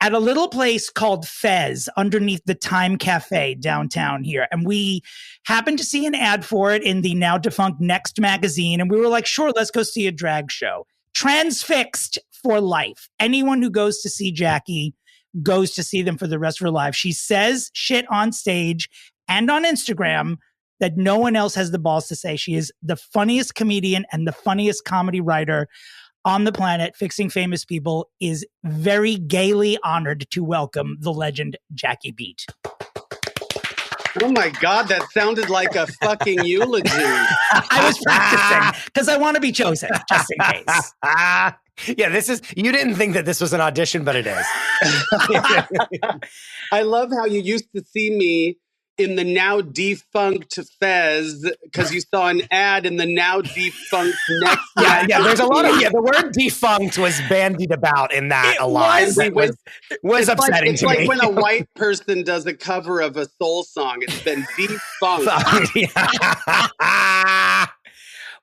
at a little place called Fez underneath the Time Cafe downtown here. And we happened to see an ad for it in the now defunct Next magazine. And we were like, sure, let's go see a drag show. Transfixed for life. Anyone who goes to see Jackie goes to see them for the rest of her life. She says shit on stage and on Instagram that no one else has the balls to say. She is the funniest comedian and the funniest comedy writer on the planet. Fixing Famous People is very gaily honored to welcome the legend Jackie Beat. Oh my God, that sounded like a fucking eulogy. I was practicing because I want to be chosen, just in case. Yeah, you didn't think that this was an audition, but it is. I love how you used to see me in the now defunct Fez because you saw an ad in the now defunct Next. Yeah, there's a lot of, the word defunct was bandied about in that a lot. It was upsetting it's to like me. when a white person does a cover of a soul song, it's been defunct.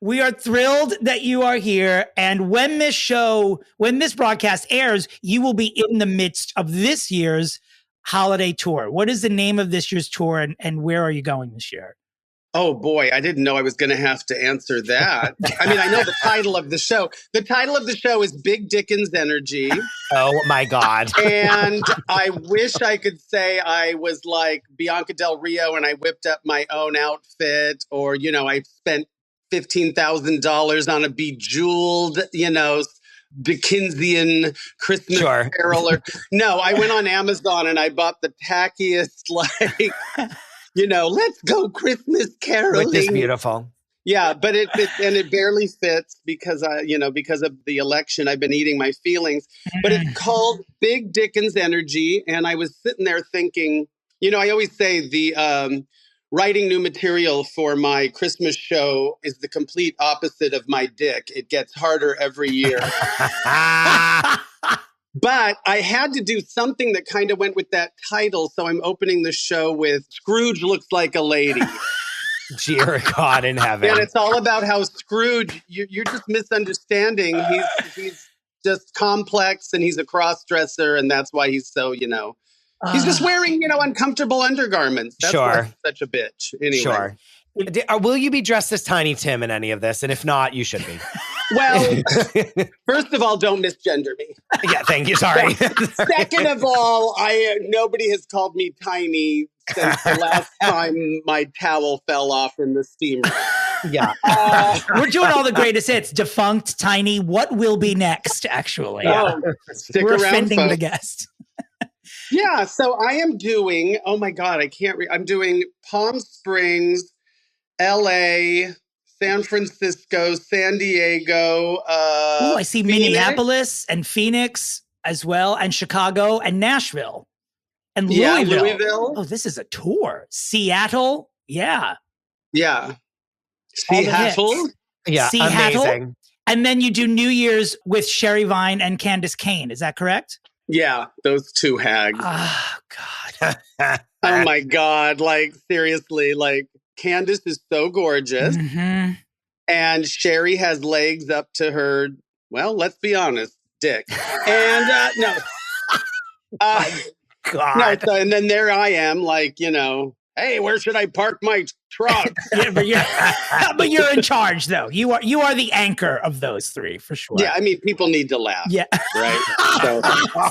We are thrilled that you are here. And when this broadcast airs, you will be in the midst of this year's holiday tour. What is the name of this year's tour and where are you going this year? Oh boy, I didn't know I was going to have to answer that. I mean, I know the title of the show. The title of the show is Big Dickens Energy. Oh my God. And I wish I could say I was like Bianca Del Rio and I whipped up my own outfit, or, I spent $15,000 on a bejeweled, Dickensian Christmas carol. No, I went on Amazon and I bought the tackiest, let's go Christmas caroling. Which is beautiful. Yeah, but it barely fits because because of the election, I've been eating my feelings. But it's called Big Dickens Energy, and I was sitting there thinking, I always say the writing new material for my Christmas show is the complete opposite of my dick. It gets harder every year. But I had to do something that kind of went with that title. So I'm opening the show with Scrooge Looks Like a Lady. Dear God in heaven. And it's all about how Scrooge, you're just misunderstanding. He's just complex and he's a cross-dresser. And that's why he's so, he's just wearing, uncomfortable undergarments. That's why he's such a bitch. Anyway. Sure. Will you be dressed as Tiny Tim in any of this? And if not, you should be. Well, first of all, don't misgender me. Yeah, thank you. Sorry. Second of all, nobody has called me tiny since the last time my towel fell off in the steamer. Yeah. We're doing all the greatest hits. Defunct, Tiny. What will be next, actually? We're offending the guest. Yeah, so I am doing, oh my God, I'm doing Palm Springs, LA, San Francisco, San Diego. I see Phoenix. Minneapolis and Phoenix as well, and Chicago and Nashville and Louisville. Oh, this is a tour. Seattle. Yeah. Yeah. Seattle. Yeah. Seattle. Amazing. And then you do New Year's with Sherry Vine and Candace Kane. Is that correct? Yeah, those two hags. Oh, God. Oh, my God. Like, seriously, like, Candace is so gorgeous. Mm-hmm. And Sherry has legs up to her, well, let's be honest, dick. And, no. God. No, and then there I am, like, hey, where should I park my truck? But you're in charge, though. You are the anchor of those three, for sure. Yeah, I mean, people need to laugh. Yeah. Right? So,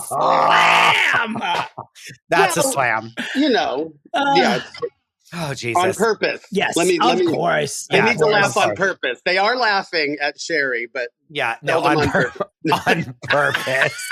slam! That's a slam. Yeah. Oh, Jesus. On purpose. Yes, of course. They need to laugh on purpose. They are laughing at Sherry, but on purpose.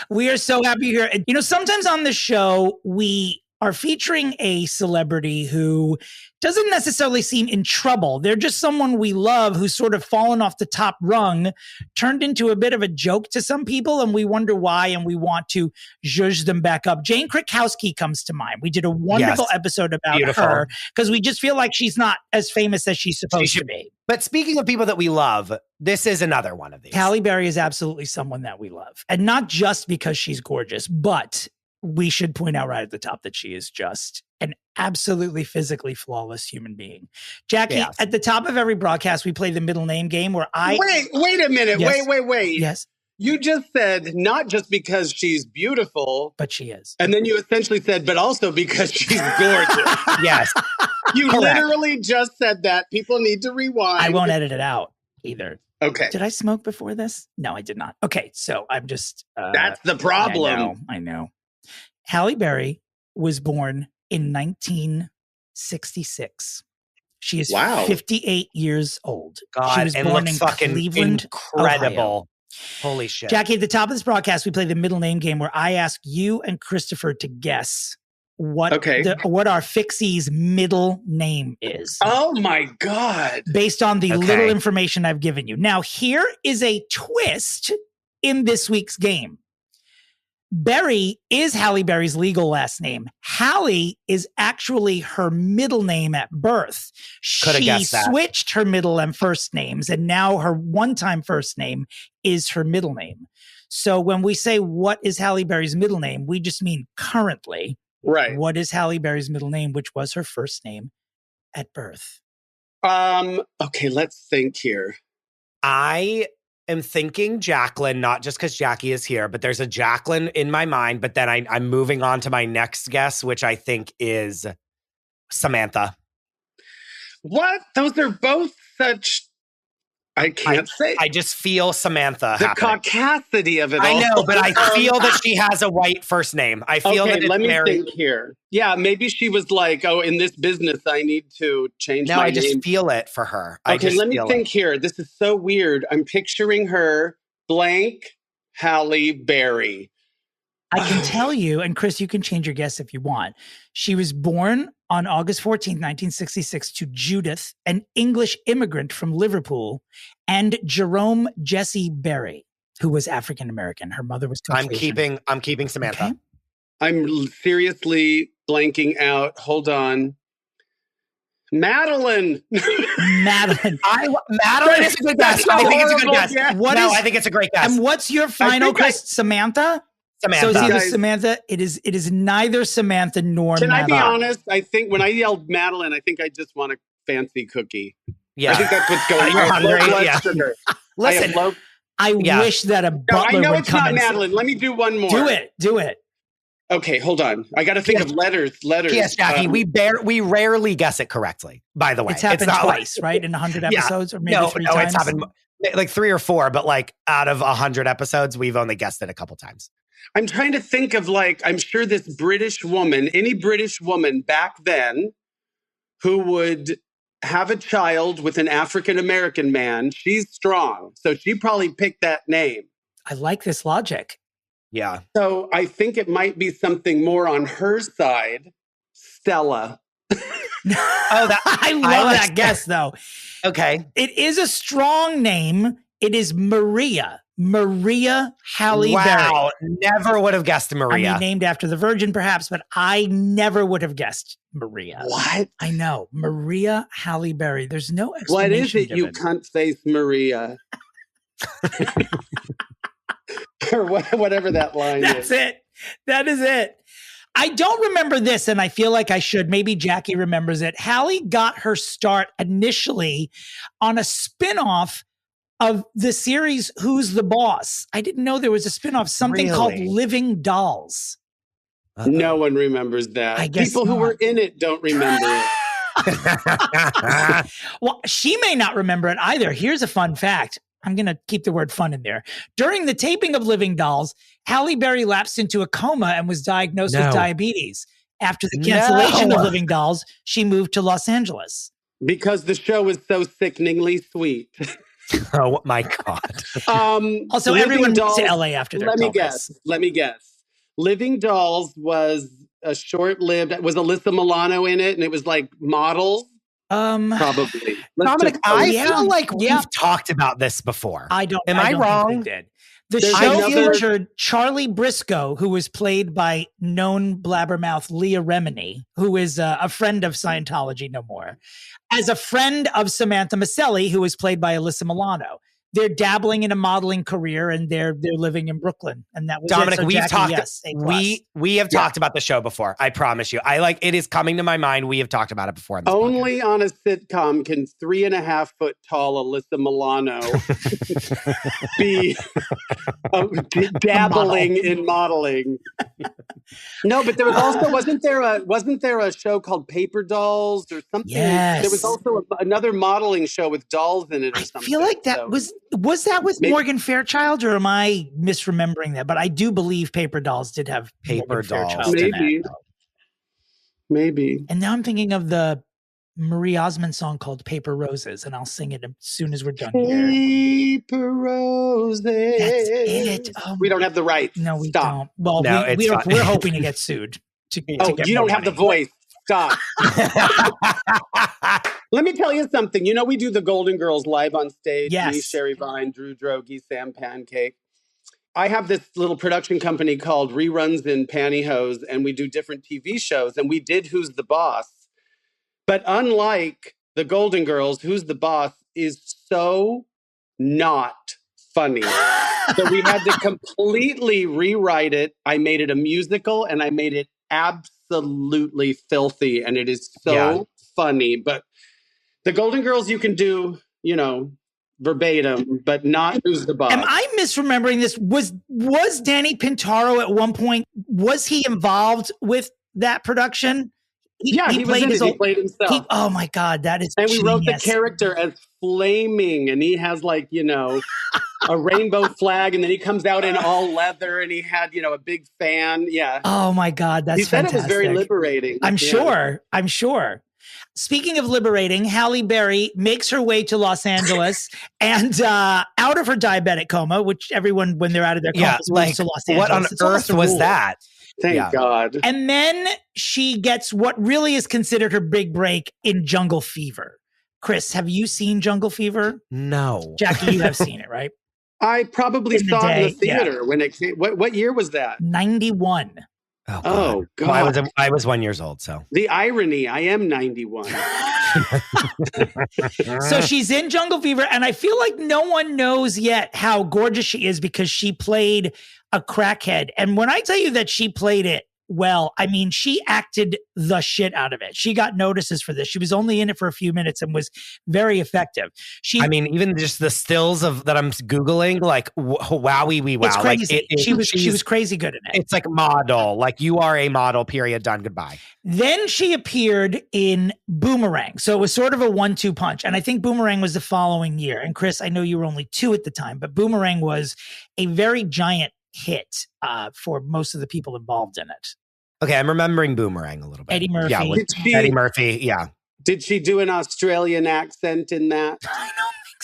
We are so happy here. Sometimes on the show, we are featuring a celebrity who doesn't necessarily seem in trouble. They're just someone we love who's sort of fallen off the top rung, turned into a bit of a joke to some people, and we wonder why, and we want to zhuzh them back up. Jane Krakowski comes to mind. We did a wonderful episode about her because we just feel like she's not as famous as she's supposed to be. But speaking of people that we love, this is another one of these. Halle Berry is absolutely someone that we love. And not just because she's gorgeous, but we should point out right at the top that she is just an absolutely physically flawless human being. Jackie, at the top of every broadcast, we play the middle name game where Wait a minute. Yes. Wait. Yes. You just said not just because she's beautiful. But she is. And then you essentially said, but also because she's gorgeous. Yes. You literally just said that. People need to rewind. I won't edit it out either. Okay. Did I smoke before this? No, I did not. Okay, so I'm just... That's the problem. I know. Halle Berry was born in 1966. She is 58 years old. God, she was born in fucking Cleveland, incredible. Ohio. Holy shit. Jackie, at the top of this broadcast, we play the middle name game where I ask you and Christopher to guess what our fixie's middle name is. Oh my God. Based on the little information I've given you. Now, here is a twist in this week's game. Berry is Halle Berry's legal last name. Halle is actually her middle name at birth. She switched her middle and first names, and now her one-time first name is her middle name. So when we say what is Halle Berry's middle name, we just mean currently. Right. What is Halle Berry's middle name, which was her first name at birth? Okay, let's think here. I am thinking Jacqueline, not just because Jackie is here, but there's a Jacqueline in my mind. But then I'm moving on to my next guess, which I think is Samantha. What? Those are both such... I can't say. I just feel Samantha. The caucasity of it all. I know, but I feel that she has a white first name. I feel that it's let me Mary. think here. Yeah, maybe she was like, oh, in this business, I need to change my name. No, I just feel it for her. Okay, let me think here. This is so weird. I'm picturing her blank Halle Berry. I can tell you, and Chris, you can change your guess if you want. She was born on August 14th, 1966 to Judith, an English immigrant from Liverpool, and Jerome Jesse Berry, who was African-American. Her mother was Caucasian. I'm keeping Samantha. Okay. I'm seriously blanking out. Hold on. Madeline. Madeline is a good guess. I think it's a good guess. I think it's a great guess. And what's your final, Chris? Samantha? Samantha. So it's either Samantha. It is neither Samantha nor Can Madeline. I be honest? I think when I yelled Madeline, I think I just want a fancy cookie. Yeah. I think that's what's going on. Sugar. Listen, I wish that a butler I know would it's come not and Madeline. Let me do one more. Do it. Okay, hold on. I got to think of letters. Yes, Jackie, we rarely guess it correctly, by the way. It's happened twice, right? In 100 episodes or maybe three times? No, it's happened like 3 or 4, but like out of 100 episodes, we've only guessed it a couple times. I'm trying to think of I'm sure this British woman, any British woman back then who would have a child with an African-American man, she's strong. So she probably picked that name. I like this logic. Yeah. So I think it might be something more on her side. Stella. I love that guess, though. Okay. It is a strong name. It is Maria Halle Berry. Wow, never would have guessed Maria. I mean, named after the Virgin, perhaps, but I never would have guessed Maria. What? I know. Maria Halle Berry. There's no explanation. What is it, given. you cunt face Maria? Or whatever that line is. That's it. That is it. I don't remember this, and I feel like I should. Maybe Jackie remembers it. Halle got her start initially on a spinoff of the series Who's the Boss. I didn't know there was a spinoff, something called Living Dolls. No one remembers that. I guess people who were in it don't remember it. Well, she may not remember it either. Here's a fun fact. I'm going to keep the word fun in there. During the taping of Living Dolls, Halle Berry lapsed into a coma and was diagnosed with diabetes. After the cancellation of Living Dolls, she moved to Los Angeles. Because the show was so sickeningly sweet. Oh my God. Also, everyone moved to LA after their Let me guess. Living Dolls was a short-lived, was Alyssa Milano in it? And it was like models? Probably. Dominic, I feel like we've talked about this before. I don't. Am I wrong? The show featured Charlie Briscoe, who was played by known blabbermouth Leah Remini, who is a friend of Scientology no more, as a friend of Samantha Maselli, who was played by Alyssa Milano. They're dabbling in a modeling career, and they're living in Brooklyn, and that was Dominic. So We've Jackie, talked. Yes, we have talked about the show before. I promise you. It is coming to my mind. We have talked about it before. In this Only podcast. on a sitcom can 3.5 foot tall Alyssa Milano be dabbling in modeling. No, but there was also wasn't there a show called Paper Dolls or something? Yes. There was also another modeling show with dolls in it or something. I feel like that was that with Morgan Fairchild, or am I misremembering that? But I do believe Paper Dolls did have Paper Dolls. Maybe. And now I'm thinking of the Marie Osmond song called Paper Roses, and I'll sing it as soon as we're done here. Paper Roses. That's it. We don't have the rights. No, we Stop. don't. Well, no, we're hoping to get sued. to get you don't have the voice. Stop. Let me tell you something. You know, we do the Golden Girls live on stage. Yes. Me, Sherry Vine, Drew Droege, Sam Pancake. I have this little production company called Reruns in Pantyhose, and we do different TV shows, and we did Who's the Boss. But unlike the Golden Girls, Who's the Boss is so not funny. So we had to completely rewrite it. I made it a musical, and I made it absolutely filthy, and it is so funny. But the Golden Girls you can do, you know, verbatim, but not Who's the Boss. Am I misremembering this? Was Danny Pintaro at one point, was he involved with that production? He played himself. Oh my God, that is And we wrote the genius. character as flaming, and he has like, you know, a rainbow flag, and then he comes out in all leather, and he had, you know, a big fan. Yeah. Oh my God, that's fantastic. He said it was very liberating. I'm sure. Speaking of liberating, Halle Berry makes her way to Los Angeles and out of her diabetic coma, which everyone, when they're out of their coma, moves to Los Angeles. What on earth was that? Thank God. And then she gets what really is considered her big break in Jungle Fever. Chris, have you seen Jungle Fever? No. Jackie, you have seen it, right? I probably saw it in the theater when it came. What year was that? 91. Oh God. Well, I was 1 year old, so. The irony, I am 91. So she's in Jungle Fever, and I feel like no one knows yet how gorgeous she is because she played a crackhead. And when I tell you that she played it well, I mean, she acted the shit out of it. She got notices for this. She was only in it for a few minutes and was very effective. I mean, even just the stills of that I'm Googling, like wowie wee wow. It's crazy. Like she was crazy good in it. It's like model, like you are a model, period, done, goodbye. Then she appeared in Boomerang. So it was sort of a 1-2 punch. And I think Boomerang was the following year. And Chris, I know you were only 2 at the time, but Boomerang was a very giant hit for most of the people involved in it. Okay, I'm remembering Boomerang a little bit. Eddie Murphy. Yeah, Eddie Murphy, yeah. Did she do an Australian accent in that?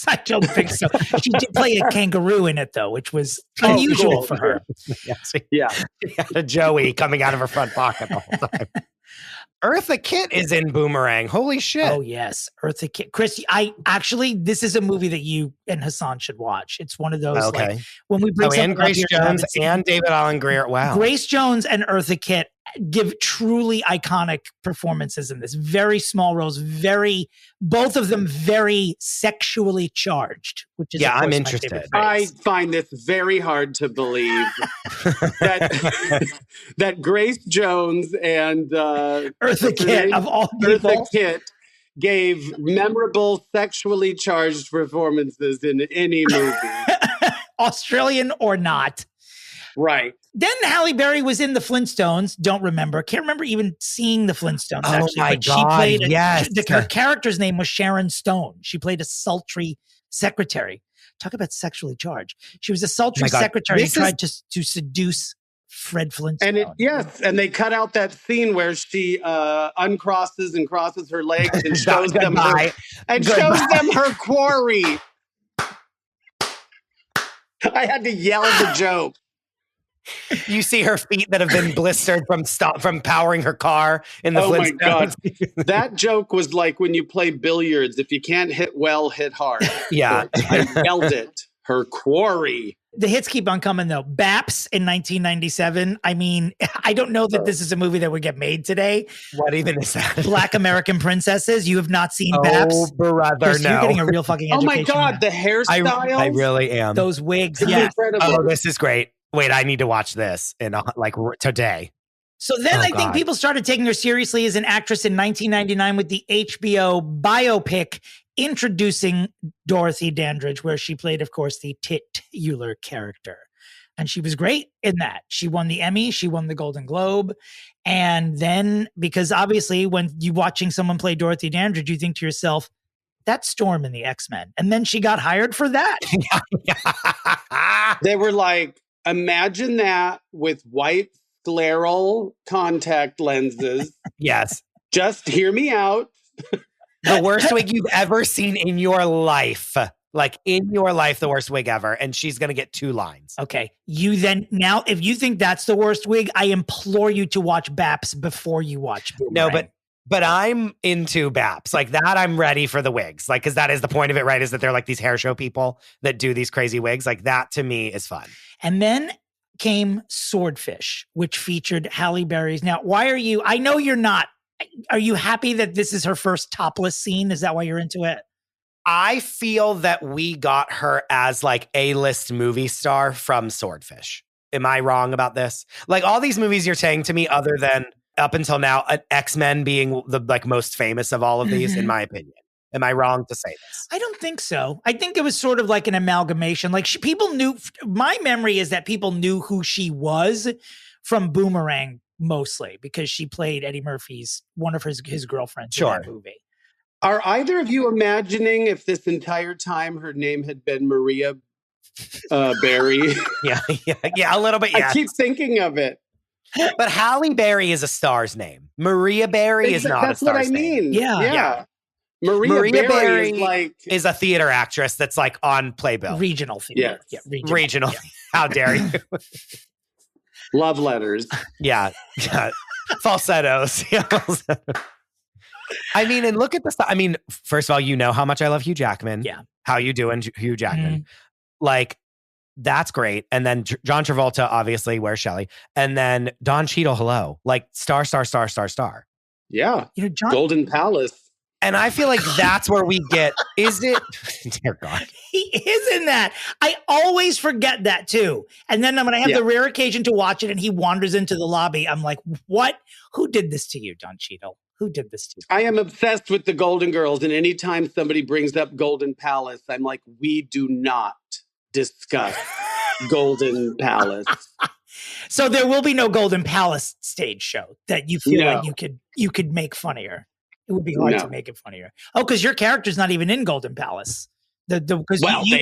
I don't think so. She did play a kangaroo in it, though, which was unusual for her. Yeah. She had a Joey coming out of her front pocket the whole time. Eartha Kitt is in Boomerang. Holy shit. Oh, yes. Eartha Kitt. Chris, this is a movie that you and Hassan should watch. It's one of those, like, when we bring and Grace Jones and David Alan Grier. Wow. Grace Jones and Eartha Kitt give truly iconic performances in this. Very small roles, both of them very sexually charged, which is, I'm interested. I find this very hard to believe that Grace Jones and Eartha Kitt, of all people, Eartha Kitt gave memorable sexually charged performances in any movie. Australian or not. Right. Then Halle Berry was in the Flintstones. Don't remember. Can't remember even seeing the Flintstones. Oh actually, my but God! She played yes. Her character's name was Sharon Stone. She played a sultry secretary. Talk about sexually charged. She was a sultry secretary who tried to seduce Fred Flintstone. And they cut out that scene where she uncrosses and crosses her legs and shows them her quarry. I had to yell the joke. You see her feet that have been blistered from powering her car in the Flintstones. My God. That joke was like when you play billiards. If you can't hit well, hit hard. Yeah. I yelled it. Her quarry. The hits keep on coming, though. Baps in 1997. I mean, I don't know that this is a movie that would get made today. What even is that? Black American Princesses. You have not seen Baps? Oh, brother, Chris, no. You're getting a real fucking education. Oh, my God. The hairstyles. I really am. Those wigs. It's incredible. Oh, this is great. Wait, I need to watch this today. So then I think people started taking her seriously as an actress in 1999 with the HBO biopic introducing Dorothy Dandridge, where she played, of course, the titular character. And she was great in that. She won the Emmy, she won the Golden Globe. And then, because obviously when you're watching someone play Dorothy Dandridge, you think to yourself, that's Storm in the X-Men. And then she got hired for that. They were like, imagine that with white scleral contact lenses. Yes. Just hear me out. The worst wig you've ever seen in your life. Like in your life, the worst wig ever. And she's going to get 2 lines. Okay. You then, now, if you think that's the worst wig, I implore you to watch Baps before you watch Boomerang. No, but I'm into Baps. Like that, I'm ready for the wigs. Like, because that is the point of it, right? Is that they're like these hair show people that do these crazy wigs. Like that to me is fun. And then came Swordfish, which featured Halle Berry's. Now, why are you, I know you're not, are you happy that this is her first topless scene? Is that why you're into it? I feel that we got her as like A-list movie star from Swordfish. Am I wrong about this? Like all these movies you're saying to me, other than up until now, X-Men being the like most famous of all of these, in my opinion. Am I wrong to say this? I don't think so. I think it was sort of like an amalgamation. Like people knew, my memory is that people knew who she was from Boomerang mostly because she played Eddie Murphy's, one of his girlfriends in that movie. Are either of you imagining if this entire time her name had been Maria Berry? Yeah, a little bit. Yeah. I keep thinking of it. But Halle Berry is a star's name. Maria Berry is not a star's name. That's what I mean. Yeah. Maria Berry is a theater actress that's like on Playbill. Regional theater. Yes. Yeah, regional. Yeah. How dare you? Love letters. Yeah. Falsettos. I mean, and look at the stuff. I mean, first of all, you know how much I love Hugh Jackman. Yeah. How you doing, Hugh Jackman? Like, that's great. And then John Travolta, obviously, where's Shelley? And then Don Cheadle, hello. Like, star. Yeah. You know, Golden Palace. And I feel like that's where we get, is it? Dear God. He is in that. I always forget that too. And then when I have the rare occasion to watch it and he wanders into the lobby, I'm like, what? Who did this to you, Don Cheadle? Who did this to you? I am obsessed with the Golden Girls. And anytime somebody brings up Golden Palace, I'm like, we do not discuss Golden Palace. So there will be no Golden Palace stage show that you feel like you could make funnier. It would be hard to make it funnier. Oh, because your character's not even in Golden Palace. They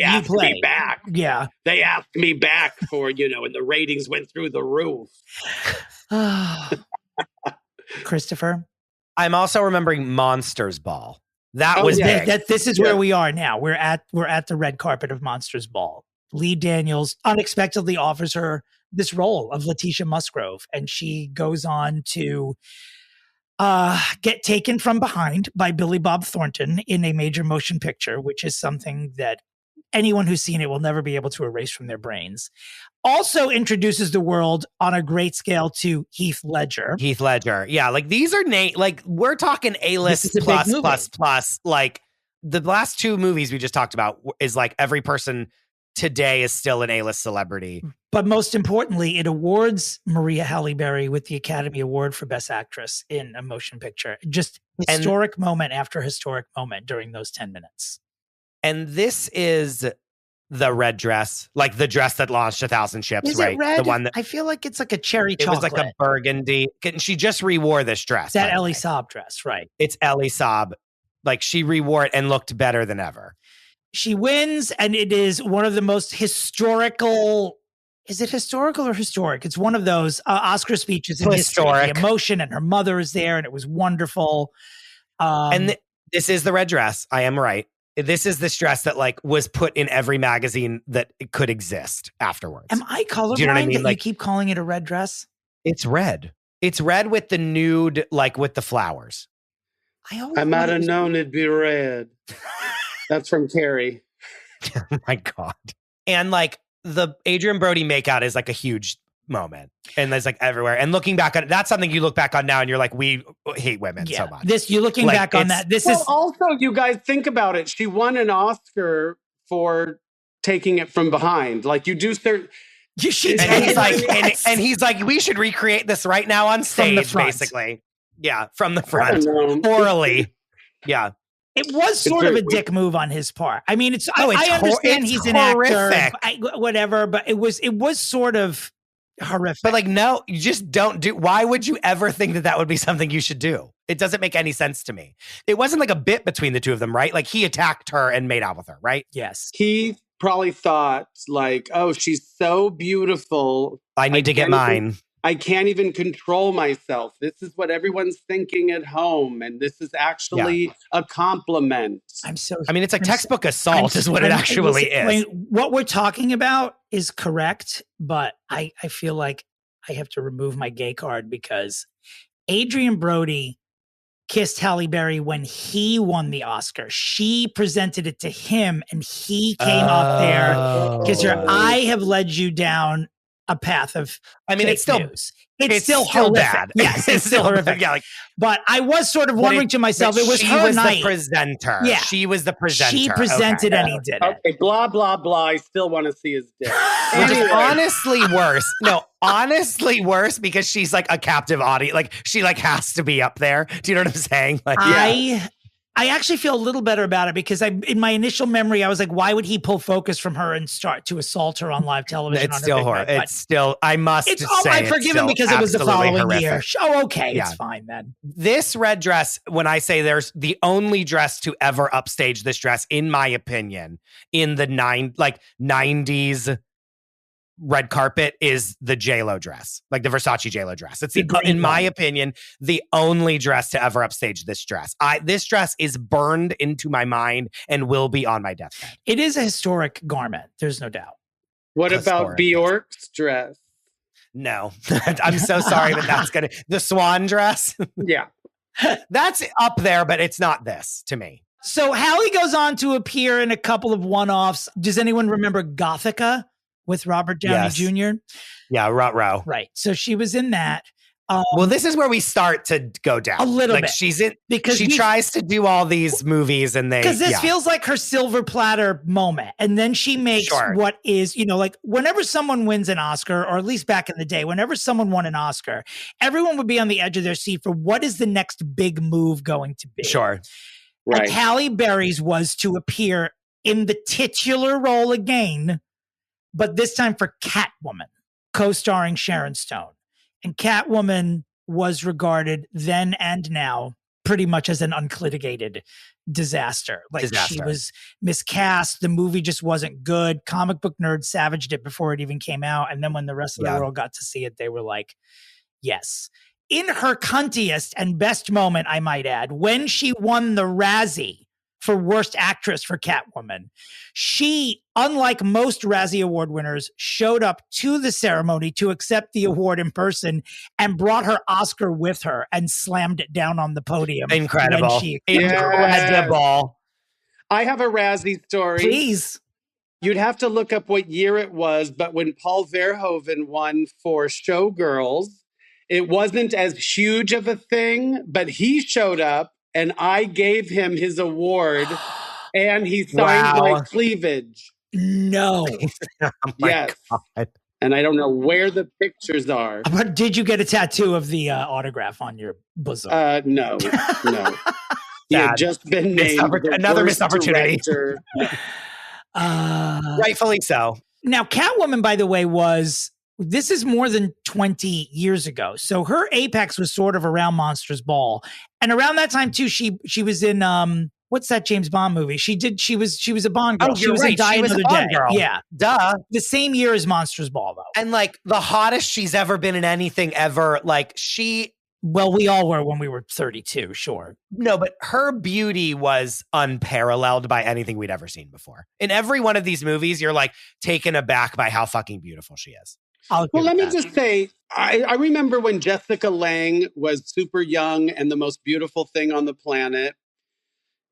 asked me back. Yeah. They asked me back for, and the ratings went through the roof. Christopher? I'm also remembering Monsters Ball. That was big. This is where we are now. We're at the red carpet of Monsters Ball. Lee Daniels unexpectedly offers her this role of Letitia Musgrove, and she goes on to get taken from behind by Billy Bob Thornton in a major motion picture, which is something that anyone who's seen it will never be able to erase from their brains. Also introduces the world on a great scale to Heath Ledger. Yeah, like these are like we're talking A-list plus. Like the last 2 movies we just talked about is like every person today is still an A-list celebrity. But most importantly, it awards Maria Halle Berry with the Academy Award for Best Actress in a motion picture. Just historic moment after historic moment during those 10 minutes. And this is the red dress, like the dress that launched 1,000 ships, is right? It red? The one that I feel like it's like a cherry chocolate. It was like a burgundy. She just rewore this dress. That Elie Saab dress, right? It's Elie Saab. Like she rewore it and looked better than ever. She wins, and it is one of the most historical. Is it historical or historic? It's one of those Oscar speeches in history. The emotion, and her mother is there, and it was wonderful. And this is the red dress. I am right. This is this dress that like was put in every magazine that it could exist afterwards. Am I colorblind? Do you know what I mean? Like, you keep calling it a red dress? It's red. It's red with the nude, like with the flowers. I might have known it'd be red. That's from Carrie. Oh my God. And like the Adrian Brody makeout is like a huge moment. And there's like everywhere. And looking back on it, that's something you look back on now and you're like, we hate women so much. You're looking back on that. This is also, you guys think about it. She won an Oscar for taking it from behind. Like you do certain. And he's like, we should recreate this right now on stage, basically. Yeah, from the front. Orally. Yeah. It was sort of a dick move on his part. I mean, I understand he's an actor, whatever, but it was sort of horrific. But like, no, you just don't do. Why would you ever think that would be something you should do? It doesn't make any sense to me. It wasn't like a bit between the two of them, right? Like he attacked her and made out with her, right? Yes. He probably thought like, oh, she's so beautiful. I need to get mine. I can't even control myself. This is what everyone's thinking at home. And this is actually a compliment. I mean, it's like textbook assault is what it actually is. What we're talking about is correct, but I feel like I have to remove my gay card because Adrian Brody kissed Halle Berry when he won the Oscar. She presented it to him and he came up there. Because I have led you down a path of it's still news. It's still bad. Yes, it's still horrific. Yeah, but I was sort of wondering to myself, it was she her was night. The presenter. Yeah. She was the presenter. She presented and he did it. Okay, blah, blah, blah. I still want to see his dick. Which is honestly worse. No, honestly worse because she's like a captive audience. Like she like has to be up there. Do you know what I'm saying? Like, I actually feel a little better about it because in my initial memory, I was like, why would he pull focus from her and start to assault her on live television? It's still horrible. It's still, I must say, I forgive him because it was the following horrific. year. Oh, okay. Yeah. It's fine then. This red dress, when I say there's the only dress to ever upstage this dress, in my opinion, in the 90s red carpet is the J-Lo dress, like the Versace J-Lo dress. It's in my opinion, the only dress to ever upstage this dress. This dress is burned into my mind and will be on my deathbed. It is a historic garment. There's no doubt. What about Bjork's dress? No, I'm so sorry, but that's the swan dress. Yeah. That's up there, but it's not this to me. So Halle goes on to appear in a couple of one-offs. Does anyone remember Gothika with Robert Downey Jr.? Yeah, Ruh-roh. Right. So she was in that. Well, this is where we start to go down a little bit. She's in because she tries to do all these movies, and because this feels like her silver platter moment, and then she makes what is like whenever someone wins an Oscar, or at least back in the day, whenever someone won an Oscar, everyone would be on the edge of their seat for what is the next big move going to be. Sure, right. Like Halle Berry's was to appear in the titular role again, but this time for Catwoman, co-starring Sharon Stone. And Catwoman was regarded then and now pretty much as an unlitigated disaster. She was miscast. The movie just wasn't good. Comic book nerds savaged it before it even came out. And then when the rest of the world got to see it, they were like, yes. In her cuntiest and best moment, I might add, when she won the Razzie for Worst Actress for Catwoman, she, unlike most Razzie Award winners, showed up to the ceremony to accept the award in person and brought her Oscar with her and slammed it down on the podium. Incredible. Incredible. I have a Razzie story. Please. You'd have to look up what year it was, but when Paul Verhoeven won for Showgirls, it wasn't as huge of a thing, but he showed up and I gave him his award and he signed my cleavage. No. Yes. God. And I don't know where the pictures are. But did you get a tattoo of the autograph on your bosom? No. He had just been named another missed opportunity. Rightfully so. Now, Catwoman, by the way, this is more than 20 years ago. So her apex was sort of around Monsters Ball. And around that time too, she was in what's that James Bond movie? She was a Bond girl. She was in Die Another Day. Girl. Yeah. Duh. The same year as Monsters Ball though. And like the hottest she's ever been in anything ever. Well, we all were when we were 32, sure. No, but her beauty was unparalleled by anything we'd ever seen before. In every one of these movies, you're like taken aback by how fucking beautiful she is. Well, let me just say, I remember when Jessica Lange was super young and the most beautiful thing on the planet.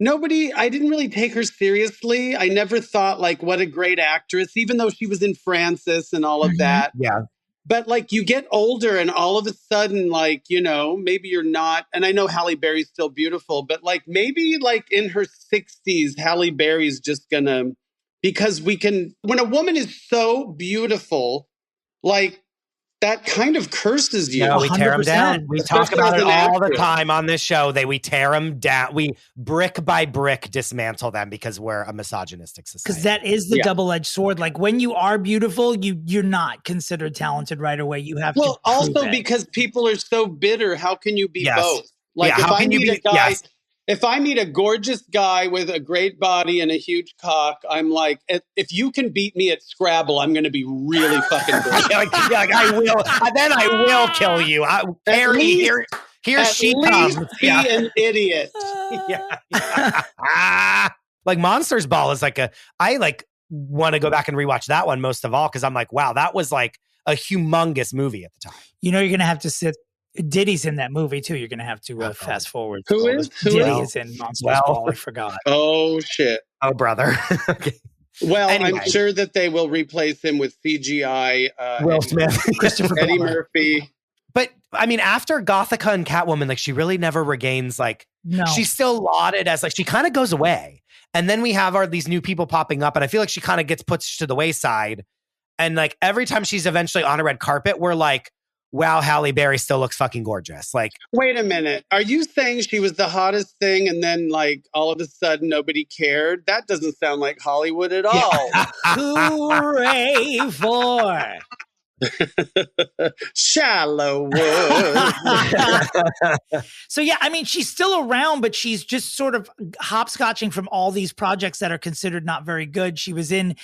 I didn't really take her seriously. I never thought what a great actress, even though she was in Frances and all of that. Yeah. But you get older and all of a sudden, maybe you're not, and I know Halle Berry's still beautiful, but maybe in her 60s, Halle Berry's just gonna, because when a woman is so beautiful, that kind of curses you. No, we tear them down. We talk about it all the time on this show. We tear them down. We brick by brick dismantle them because we're a misogynistic society. Because that is the double-edged sword. When you are beautiful, you're not considered talented right away. You have to. Well, also because people are so bitter. How can you be both? If I meet a guy If I meet a gorgeous guy with a great body and a huge cock, I'm like, if you can beat me at Scrabble, I'm going to be really fucking great. I will. Then I will kill you. Carrie, here she comes. Be an idiot. Like Monsters Ball is like I like want to go back and rewatch that one most of all because I'm like, wow, that was like a humongous movie at the time. You know, you're going to have to sit. Diddy's in that movie too. You're going to have to fast forward. Who is? Diddy is in Monsters Ball. I forgot. Oh shit. Oh brother. Okay. Well, anyway. I'm sure that they will replace him with CGI. Will Smith, Christopher Eddie Plummer. Murphy. But I mean, after Gothika and Catwoman, like she really never regains. Like she's still lauded as like she kind of goes away, and then we have these new people popping up, and I feel like she kind of gets put to the wayside. And like every time she's eventually on a red carpet, we're like, wow, Halle Berry still looks fucking gorgeous. Like, wait a minute. Are you saying she was the hottest thing and then like all of a sudden nobody cared? That doesn't sound like Hollywood at all. Hooray for Shallow Wood. So yeah, I mean, she's still around, but she's just sort of hopscotching from all these projects that are considered not very good. She was in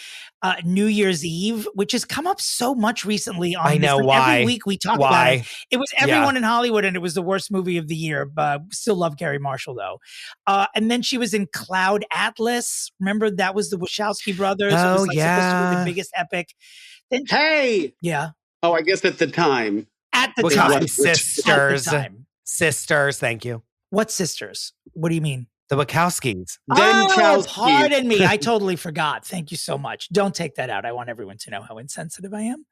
New Year's Eve, which has come up so much recently. I know why. Every week we talk about it. It was everyone in Hollywood, and it was the worst movie of the year. But still love Gary Marshall though. And then she was in Cloud Atlas. Remember that was the Wachowski brothers. Oh, it was like supposed to be the biggest epic. Then Yeah. Oh, I guess at the time. At the Wachowski time. sisters. At the time. Sisters, thank you. What sisters? What do you mean? The Wachowskis. Oh, pardon me. I totally forgot. Thank you so much. Don't take that out. I want everyone to know how insensitive I am.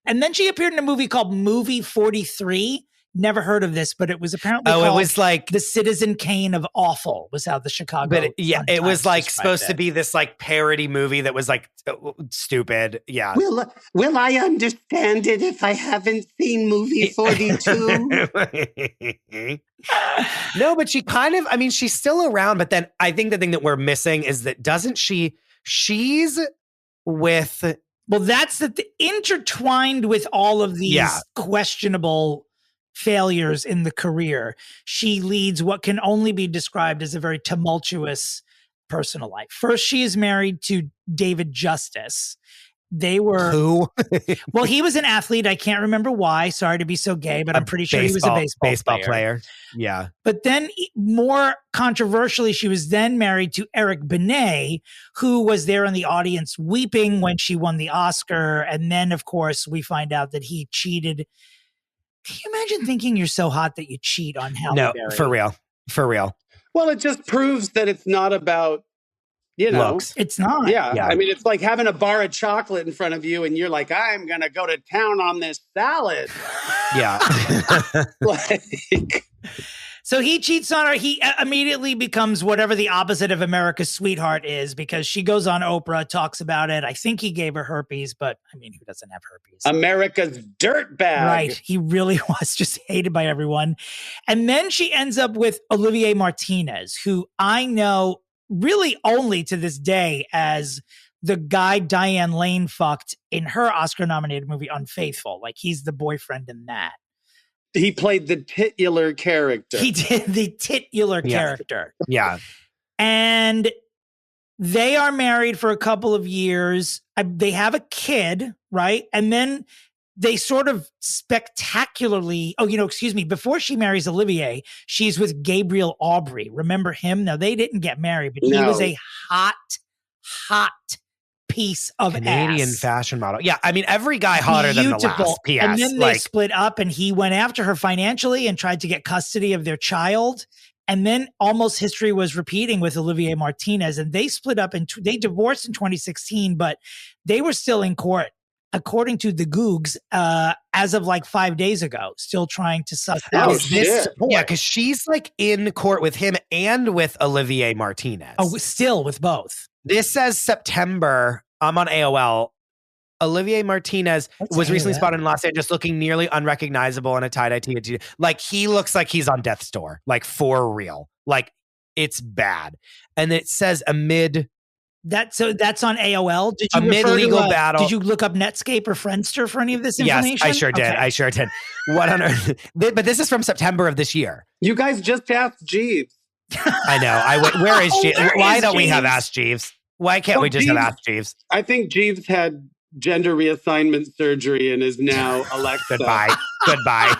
And then she appeared in a movie called Movie 43. Never heard of this, but it was apparently called it was like The Citizen Kane of Awful was how the Chicago. But it was like supposed to be this like parody movie that was like stupid. Yeah. Will I understand it if I haven't seen Movie 42? No, but she kind of, I mean, she's still around, but then I think the thing that we're missing is that she's with. Well, that's intertwined with all of these questionable failures in the career. She leads what can only be described as a very tumultuous personal life. First, she is married to David Justice. They were who? Well, he was an athlete. I can't remember why. Sorry to be so gay, but I'm pretty sure he was a baseball player. Yeah. But then more controversially, she was then married to Eric Benet, who was there in the audience weeping when she won the Oscar. And then, of course, we find out that he cheated. Can you imagine thinking you're so hot that you cheat on Halle Berry? No, for real. For real. Well, it just proves that it's not about, looks. It's not. Yeah. I mean, it's like having a bar of chocolate in front of you and you're like, I'm going to go to town on this salad. Yeah. So he cheats on her. He immediately becomes whatever the opposite of America's sweetheart is because she goes on Oprah, talks about it. I think he gave her herpes, but I mean, who doesn't have herpes? America's dirtbag. Right. He really was just hated by everyone. And then she ends up with Olivier Martinez, who I know really only to this day as the guy Diane Lane fucked in her Oscar-nominated movie Unfaithful. Like he's the boyfriend in that. He played the titular character. He did the titular character. Yeah. And they are married for a couple of years. They have a kid, right? And then they sort of spectacularly, before she marries Olivier, she's with Gabriel Aubry. Remember him? Now, they didn't get married, but he was a hot piece of Canadian ass. Fashion model. Yeah, I mean, every guy hotter than the last. PS. And then they split up and he went after her financially and tried to get custody of their child. And then almost history was repeating with Olivier Martinez. And they split up and they divorced in 2016, but they were still in court, according to the Googs, as of like 5 days ago, still trying to suss out this support. Yeah, because she's like in court with him and with Olivier Martinez. Oh, still with both. This says September. I'm on AOL. Olivier Martinez was recently spotted in Los Angeles looking nearly unrecognizable in a tie-dye tee. Like he looks like he's on death's door, like for real. Like it's bad. And it says amid. That's on AOL. Did you amid legal battle? Did you look up Netscape or Friendster for any of this information? Yes, I sure did. Okay. I sure did. What on earth? But this is from September of this year. You guys just asked Jeeves. I know. Where is Jeeves? Why don't we have Ask Jeeves? Why can't we just have Ask Jeeves? I think Jeeves had gender reassignment surgery and is now Alexa. Goodbye.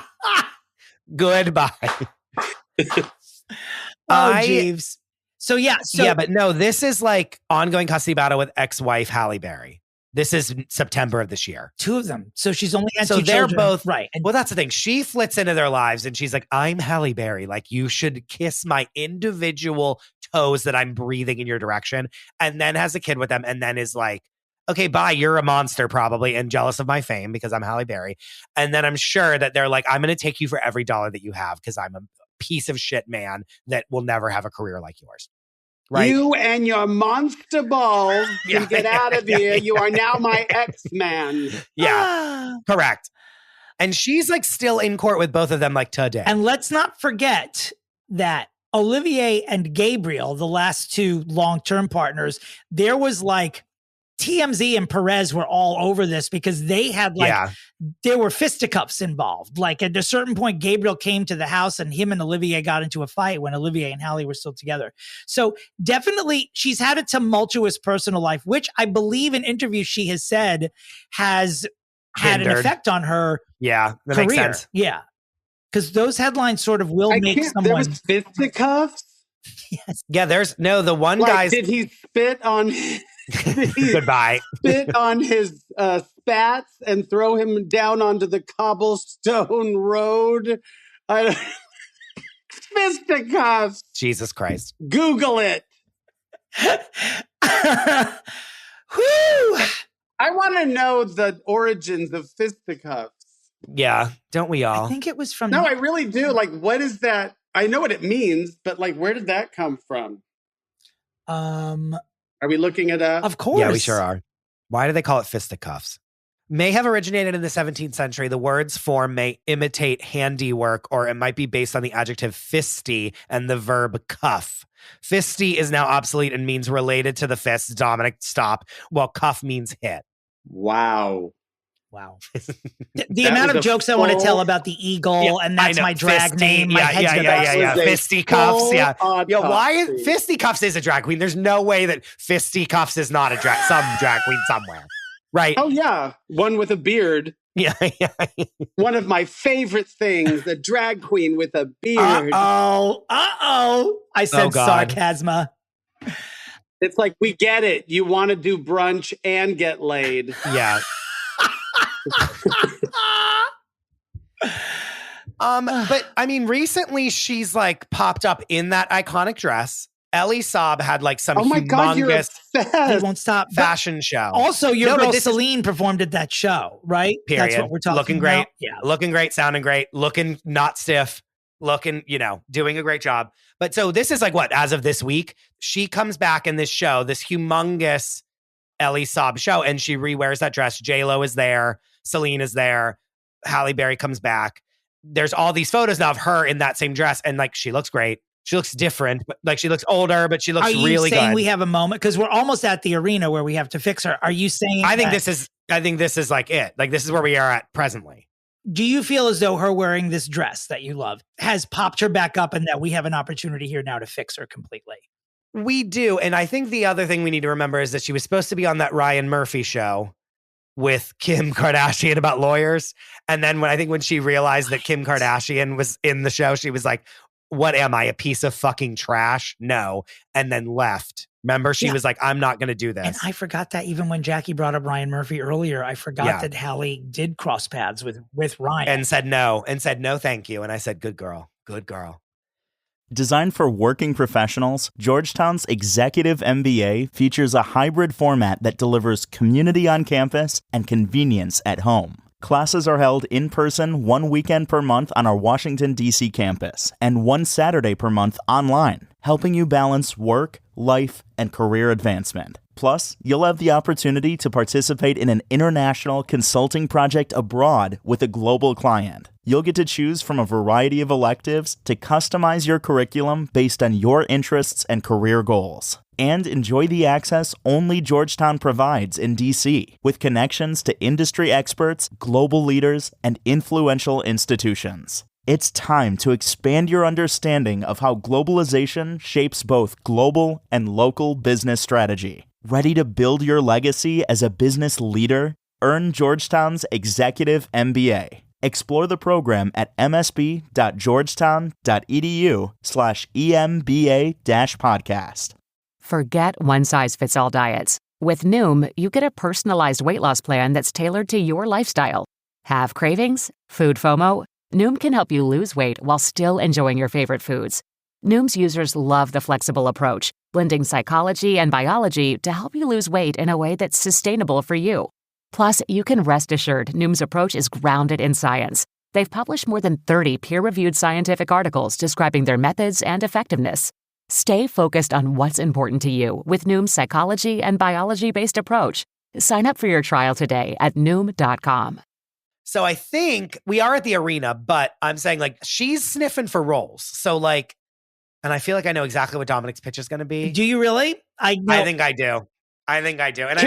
Jeeves. So yeah, but no, this is like ongoing custody battle with ex-wife Halle Berry. This is September of this year. 2 of them. So she's only had 2 So they're children. both right. Well, that's the thing. She flits into their lives and she's like, I'm Halle Berry. Like, you should kiss my individual toes that I'm breathing in your direction. And then has a kid with them and then is like, okay, bye. You're a monster probably and jealous of my fame because I'm Halle Berry. And then I'm sure that they're like, I'm going to take you for every dollar that you have because I'm a piece of shit man that will never have a career like yours. Right? You and your monster balls can get out of here. You are now my ex-man. Yeah, correct. And she's like still in court with both of them like today. And let's not forget that Olivier and Gabriel, the last 2 long-term partners, there was like TMZ and Perez were all over this because they had there were fisticuffs involved. Like at a certain point, Gabriel came to the house and him and Olivier got into a fight when Olivier and Halle were still together. So definitely she's had a tumultuous personal life, which I believe in interviews she has said has had an effect on her that career. makes sense. Yeah. Because those headlines sort of will make someone... There was fisticuffs? Yes. Yeah, the one guy's... Did he spit on... Goodbye. Spit on his spats and throw him down onto the cobblestone road. Fisticuffs. Jesus Christ. Google it. Whew. I want to know the origins of fisticuffs. Yeah, don't we all? I think it was from... No, I really do. Like, what is that? I know what it means, but like, where did that come from? Are we looking it up? Of course. Yeah, we sure are. Why do they call it fisticuffs? May have originated in the 17th century. The word's form may imitate handiwork, or it might be based on the adjective fisty and the verb cuff. Fisty is now obsolete and means related to the fist. Dominic, stop. While cuff means hit. Wow. The amount of jokes I want to tell about the eagle, and that's my drag name. My head's gonna Fisticuffs. Yeah. Why Fisticuffs is a drag queen? There's no way that Fisticuffs is not some drag queen somewhere. Right. Oh, yeah. One with a beard. Yeah. One of my favorite things, a drag queen with a beard. I said sarcasma. It's like, we get it. You want to do brunch and get laid. Yeah. But I mean, recently she's like popped up in that iconic dress. Elie Saab had like some humongous he won't stop fashion show. Also, your girl Celine performed at that show, right? Period. That's what we're talking looking about. Great. Yeah. Looking great, sounding great, looking not stiff, looking, doing a great job. But so this is like what, as of this week, she comes back in this show, this humongous Elie Saab show, and she rewears that dress. J-Lo is there. Celine is there. Halle Berry comes back. There's all these photos now of her in that same dress, and like she looks great. She looks different, but like she looks older, but she looks really good. Are you saying we have a moment because we're almost at the arena where we have to fix her? Are you saying? I think this is like it. Like this is where we are at presently. Do you feel as though her wearing this dress that you love has popped her back up, and that we have an opportunity here now to fix her completely? We do, and I think the other thing we need to remember is that she was supposed to be on that Ryan Murphy show with Kim Kardashian about lawyers. And then when she realized that Kim Kardashian was in the show, she was like, what am I, a piece of fucking trash? No. And then left. Remember, she was like, I'm not going to do this. And I forgot that even when Jackie brought up Ryan Murphy earlier, I forgot that Halle did cross paths with Ryan. And said no, thank you. And I said, good girl. Designed for working professionals, Georgetown's Executive MBA features a hybrid format that delivers community on campus and convenience at home. Classes are held in person 1 weekend per month on our Washington, D.C. campus and 1 Saturday per month online, helping you balance work, life, and career advancement. Plus, you'll have the opportunity to participate in an international consulting project abroad with a global client. You'll get to choose from a variety of electives to customize your curriculum based on your interests and career goals. And enjoy the access only Georgetown provides in D.C., with connections to industry experts, global leaders, and influential institutions. It's time to expand your understanding of how globalization shapes both global and local business strategy. Ready to build your legacy as a business leader? Earn Georgetown's Executive MBA. Explore the program at msb.georgetown.edu/EMBA-podcast. Forget one-size-fits-all diets. With Noom, you get a personalized weight loss plan that's tailored to your lifestyle. Have cravings? Food FOMO? Noom can help you lose weight while still enjoying your favorite foods. Noom's users love the flexible approach, blending psychology and biology to help you lose weight in a way that's sustainable for you. Plus, you can rest assured Noom's approach is grounded in science. They've published more than 30 peer-reviewed scientific articles describing their methods and effectiveness. Stay focused on what's important to you with Noom's psychology and biology-based approach. Sign up for your trial today at Noom.com. So I think we are at the arena, but I'm saying like she's sniffing for roles. So like, and I feel like I know exactly what Dominick's pitch is going to be. Do you really? I think I do. And I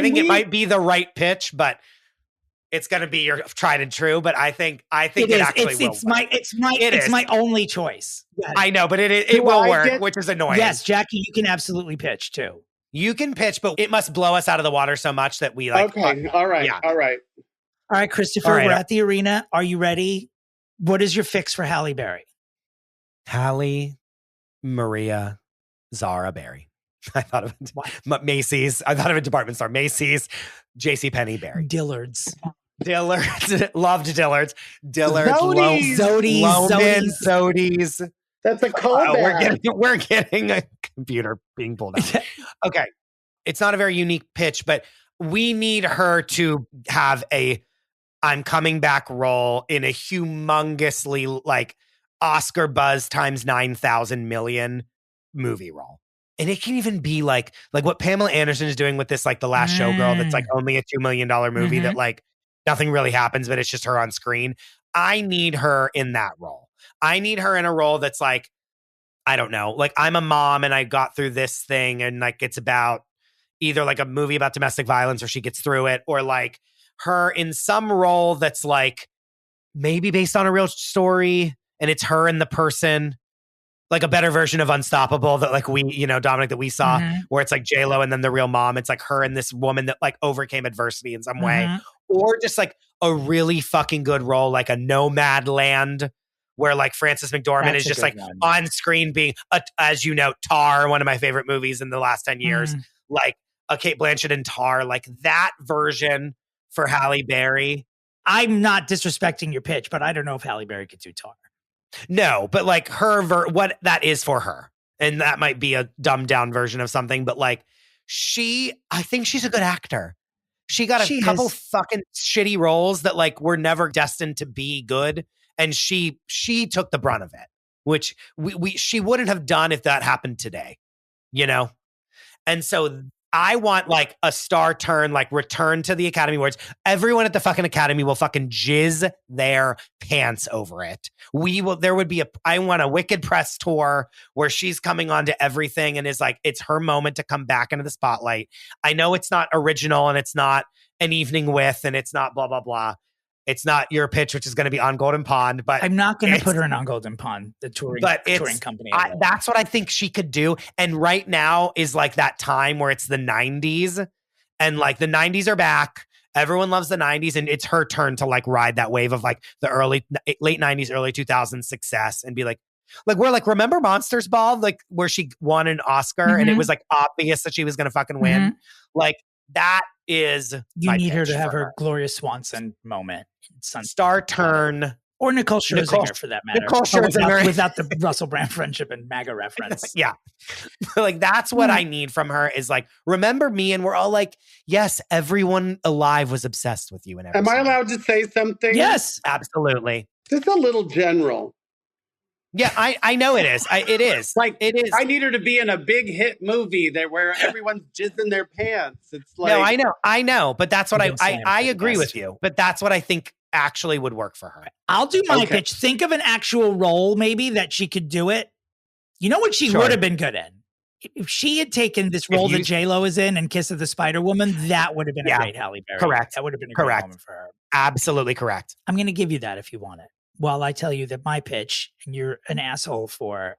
think it might be the right pitch, but it's going to be your tried and true. But I think it actually will. It's my only choice. I know, but it will work, which is annoying. Yes, Jackie, you can absolutely pitch too. You can pitch, but it must blow us out of the water so much that we like. Okay, all right, yeah. all right. All right, Christopher, we're at the arena. Are you ready? What is your fix for Halle Berry? Halle Maria Zara Berry. I thought of Macy's. I thought of a department store. Macy's, JCPenney Berry. Dillard's. Loved Dillard's. Zodi's. That's a callback. We're getting a computer being pulled out. Okay. It's not a very unique pitch, but we need her to have a I'm coming back role in a humongously like Oscar buzz times 9,000 million movie role. And it can even be like what Pamela Anderson is doing with this, like The Last Showgirl, that's like only a $2 million movie that like nothing really happens, but it's just her on screen. I need her in that role. I need her in a role that's like, I don't know, like I'm a mom and I got through this thing and like it's about either like a movie about domestic violence or she gets through it, or like her in some role that's like maybe based on a real story and it's her and the person, like a better version of Unstoppable that like we, Dominick, that we saw where it's like J-Lo and then the real mom. It's like her and this woman that like overcame adversity in some way, or just like a really fucking good role, like a Nomadland where like Frances McDormand is just like on screen being, as you know, Tar, one of my favorite movies in the last 10 years, like a Cate Blanchett in Tar, like that version for Halle Berry. I'm not disrespecting your pitch, but I don't know if Halle Berry could do Tar. No, but like what that is for her. And that might be a dumbed down version of something, but like I think she's a good actor. She got a couple fucking shitty roles that like were never destined to be good. And she took the brunt of it, which she wouldn't have done if that happened today, And so I want like a star turn, like return to the Academy Awards. Everyone at the fucking Academy will fucking jizz their pants over it. I want a Wicked press tour where she's coming on to everything and is like, it's her moment to come back into the spotlight. I know it's not original and it's not An Evening With and it's not blah, blah, blah. It's not your pitch, which is going to be On Golden Pond, but I'm not going to put her in On Golden Pond, the touring company. That's what I think she could do. And right now is like that time where it's the 90s and like the 90s are back. Everyone loves the 90s and it's her turn to like ride that wave of like the late 90s, early 2000s success and be like we're like, remember Monsters Ball? Like where she won an Oscar and it was like obvious that she was going to fucking win. Like that is you need her to have her Gloria Swanson moment. Star turn. Or Nicole Scherzinger for that matter. Nicole Scherzinger. Without the Russell Brand friendship and MAGA reference. Yeah. Like that's what I need from her is like, remember me? And we're all like, yes, everyone alive was obsessed with you. And am I allowed to say something? Yes, absolutely. Just a little general. Yeah, I know it is. It is. Like it is. I need her to be in a big hit movie where everyone's jizzing their pants. It's like no, I know, but that's what I agree with you. But that's what I think actually would work for her. I'll do my pitch. Think of an actual role maybe that she could do it. You know what she would have been good in? If she had taken this role that J-Lo is in and Kiss of the Spider Woman, that would have been a great Halle Berry. Correct. That would have been a great moment for her. Absolutely correct. I'm going to give you that if you want it. while I tell you that my pitch, and you're an asshole for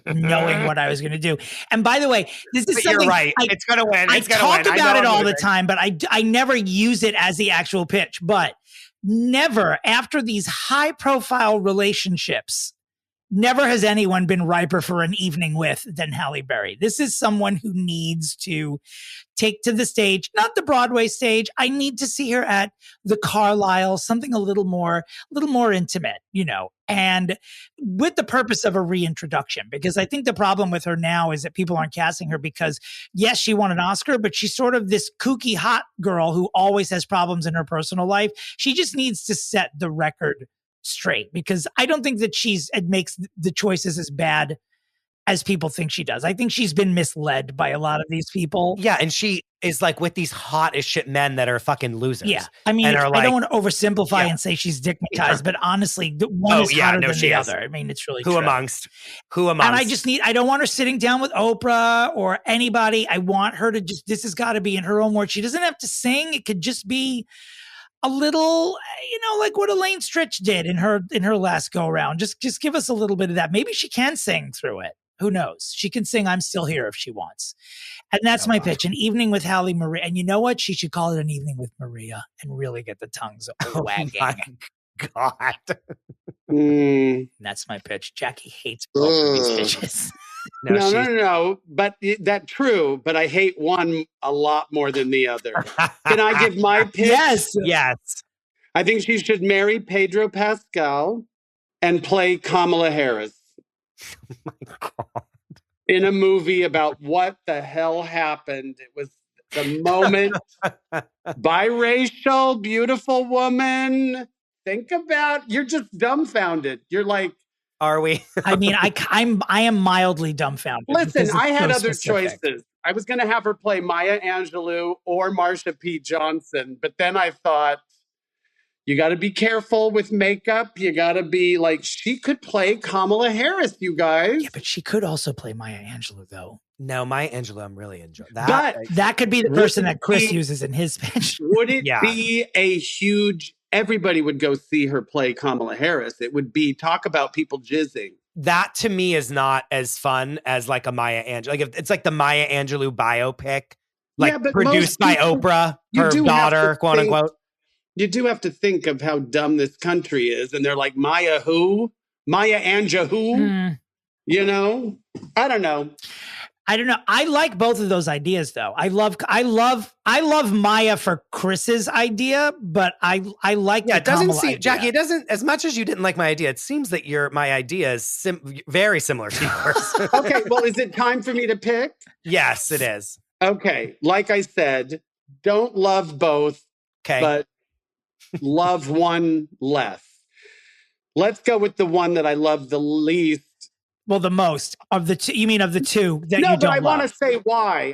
knowing what I was going to do. And by the way, this is something you're right. It's going to win. I talk about it all the time, but I never use it as the actual pitch. But never, after these high-profile relationships, never has anyone been riper for an evening with than Halle Berry. This is someone who needs to take to the stage, not the Broadway stage. I need to see her at the Carlisle, something a little more intimate, and with the purpose of a reintroduction. Because I think the problem with her now is that people aren't casting her because, yes, she won an Oscar, but she's sort of this kooky hot girl who always has problems in her personal life. She just needs to set the record straight, because I don't think that it makes the choices as bad as people think she does. I think she's been misled by a lot of these people. Yeah, and she is like with these hot as shit men that are fucking losers. Yeah, I mean, I don't want to oversimplify and say she's dickmatized, but honestly, the one is hotter than the other. I mean, it's really Who true. amongst? And I don't want her sitting down with Oprah or anybody. I want her to this has got to be in her own words. She doesn't have to sing. It could just be a little, like what Elaine Stritch did in her last go around. Just give us a little bit of that. Maybe she can sing through it. Who knows? She can sing I'm Still Here if she wants. And that's my pitch. An evening with Halle Maria. And you know what? She should call it An Evening with Maria and really get the tongues wagging. Oh my God. That's my pitch. Jackie hates both of these pitches. No. But that's true. But I hate one a lot more than the other. Can I give my pitch? Yes. I think she should marry Pedro Pascal and play Kamala Harris. Oh my God. In a movie about what the hell happened. It was the moment. Biracial, beautiful woman. Think about, you're just dumbfounded. You're like, are we? I mean, I am mildly dumbfounded. Listen, I had other choices. I was going to have her play Maya Angelou or Marsha P. Johnson, but then I thought, you got to be careful with makeup. You got to be like, she could play Kamala Harris, you guys. Yeah, but she could also play Maya Angelou, though. No, Maya Angelou, I'm really enjoying that. But that could be the person that Chris uses in his pitch. Would it be a huge, everybody would go see her play Kamala Harris. It would be, talk about people jizzing. That to me is not as fun as like a Maya Angelou. Like if it's like the Maya Angelou biopic, like produced by Oprah, her daughter, quote unquote. You do have to think of how dumb this country is. And they're like, Maya who? Maya Angelou who? I don't know. I like both of those ideas though. I love Maya for Chris's idea, but I like it doesn't Kamala seem idea. Jackie, it doesn't, as much as you didn't like my idea, it seems that my idea is very similar to yours. Okay, well, is it time for me to pick? Yes, it is. Okay, like I said, don't love both, but love one less. Let's go with the one that I love the least. Well, the most of the two. You mean of the two that you don't love? No, but I want to say why.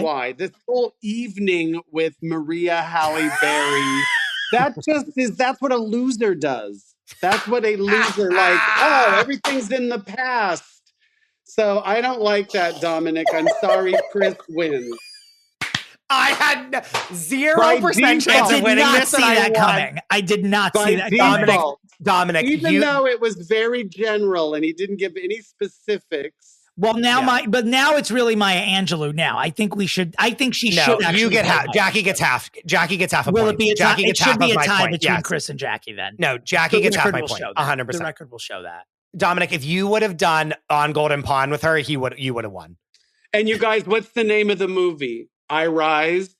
Why. This whole evening with Maria Halle Berry, that's what a loser does. That's what a loser everything's in the past. So I don't like that, Dominic. I'm sorry, Chris wins. I had 0% chance of winning this, and I won. I did not see that. Dominic, even though it was very general and he didn't give any specifics. Well, now it's really Maya Angelou. Now I think she should. You get half. Jackie gets half. Jackie gets half a point. Will it be a tie? Jackie gets half of my point. It should be a tie between Chris and Jackie. Then no, Jackie gets half my point. 100%. The record will show that. Dominic, if you would have done On Golden Pond with her, you would have won. And you guys, what's the name of the movie? I Rise.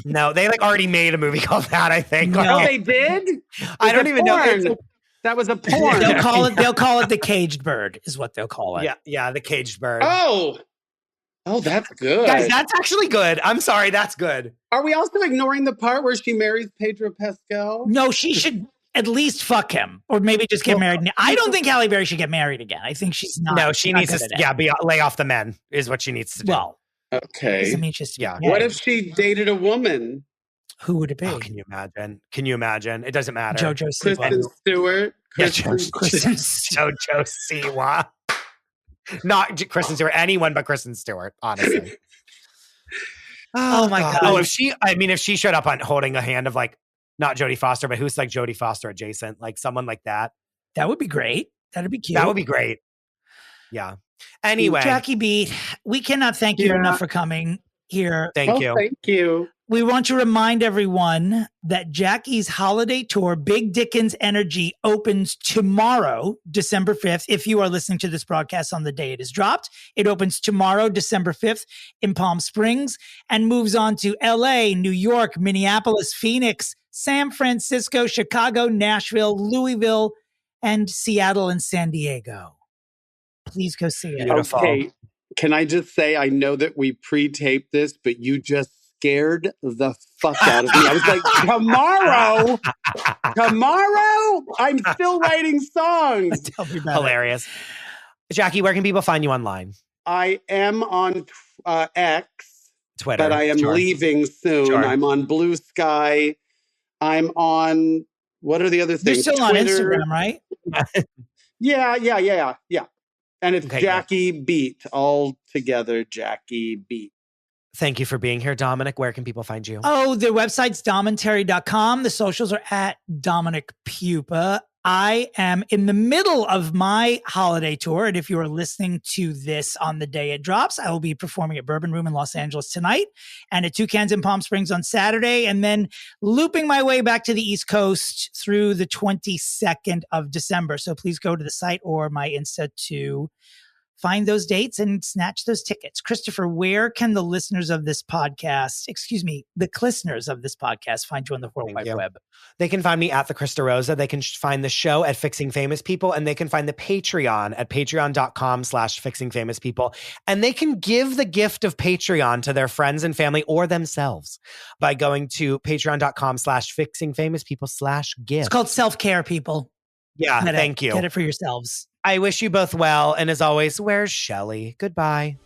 No, they already made a movie called that, I think. No, they did? I don't even know. That was a porn. They'll call it The Caged Bird is what they'll call it. Yeah, The Caged Bird. Oh, that's good. Guys, that's actually good. I'm sorry, that's good. Are we also ignoring the part where she marries Pedro Pascal? No, she should at least fuck him, or maybe just get married. I don't think Halle Berry should get married again. I think she's not. No, she needs to lay off the men is what she needs to do. Well, okay. Doesn't mean just What if she dated a woman? Who would it be? Oh, can you imagine? It doesn't matter. JoJo Siwa. Kristen Stewart. Kristen JoJo Siwa. Not Kristen Stewart. Anyone but Kristen Stewart, honestly. Oh my God. Oh, if she showed up on holding a hand of Not Jodie Foster, but who's like Jodie Foster adjacent, like someone like that. That would be great. That'd be cute. That would be great. Yeah. Anyway, Jackie Beat, we cannot thank you enough for coming here. Thank you. Thank you. We want to remind everyone that Jackie's holiday tour, Big Dickens Energy, opens tomorrow, December 5th. If you are listening to this broadcast on the day it is dropped, it opens tomorrow, December 5th in Palm Springs and moves on to LA, New York, Minneapolis, Phoenix, San Francisco, Chicago, Nashville, Louisville, and Seattle and San Diego. Please go see it. Beautiful. Okay. Can I just say, I know that we pre-taped this, but you just scared the fuck out of me. I was like, tomorrow? I'm still writing songs. Hilarious. Jackie, where can people find you online? I am on X, Twitter. but I am leaving soon. Sure. I'm on Blue Sky. I'm on, what are the other things? You're still Twitter. on Instagram, right? Yeah. And it's Okay, Jackie Beat, all together, Jackie Beat. Thank you for being here, Dominick. Where can people find you? Oh, the website's dominterry.com. The socials are at Dominick Pupa. I am in the middle of my holiday tour. And if you are listening to this on the day it drops, I will be performing at Bourbon Room in Los Angeles tonight and at Toucans in Palm Springs on Saturday, and then looping my way back to the East Coast through the 22nd of December. So please go to the site or my Insta to find those dates and snatch those tickets. Christopher, where can the listeners of this podcast, the listeners of this podcast find you on the World Wide Web? They can find me at the DeRosa. They can find the show at Fixing Famous People, and they can find the Patreon at patreon.com/fixingfamouspeople. And they can give the gift of Patreon to their friends and family or themselves by going to patreon.com/fixingfamouspeople/gift. It's called self-care, people. Yeah, thank you. Get it for yourselves. I wish you both well. And as always, where's Shelley? Goodbye.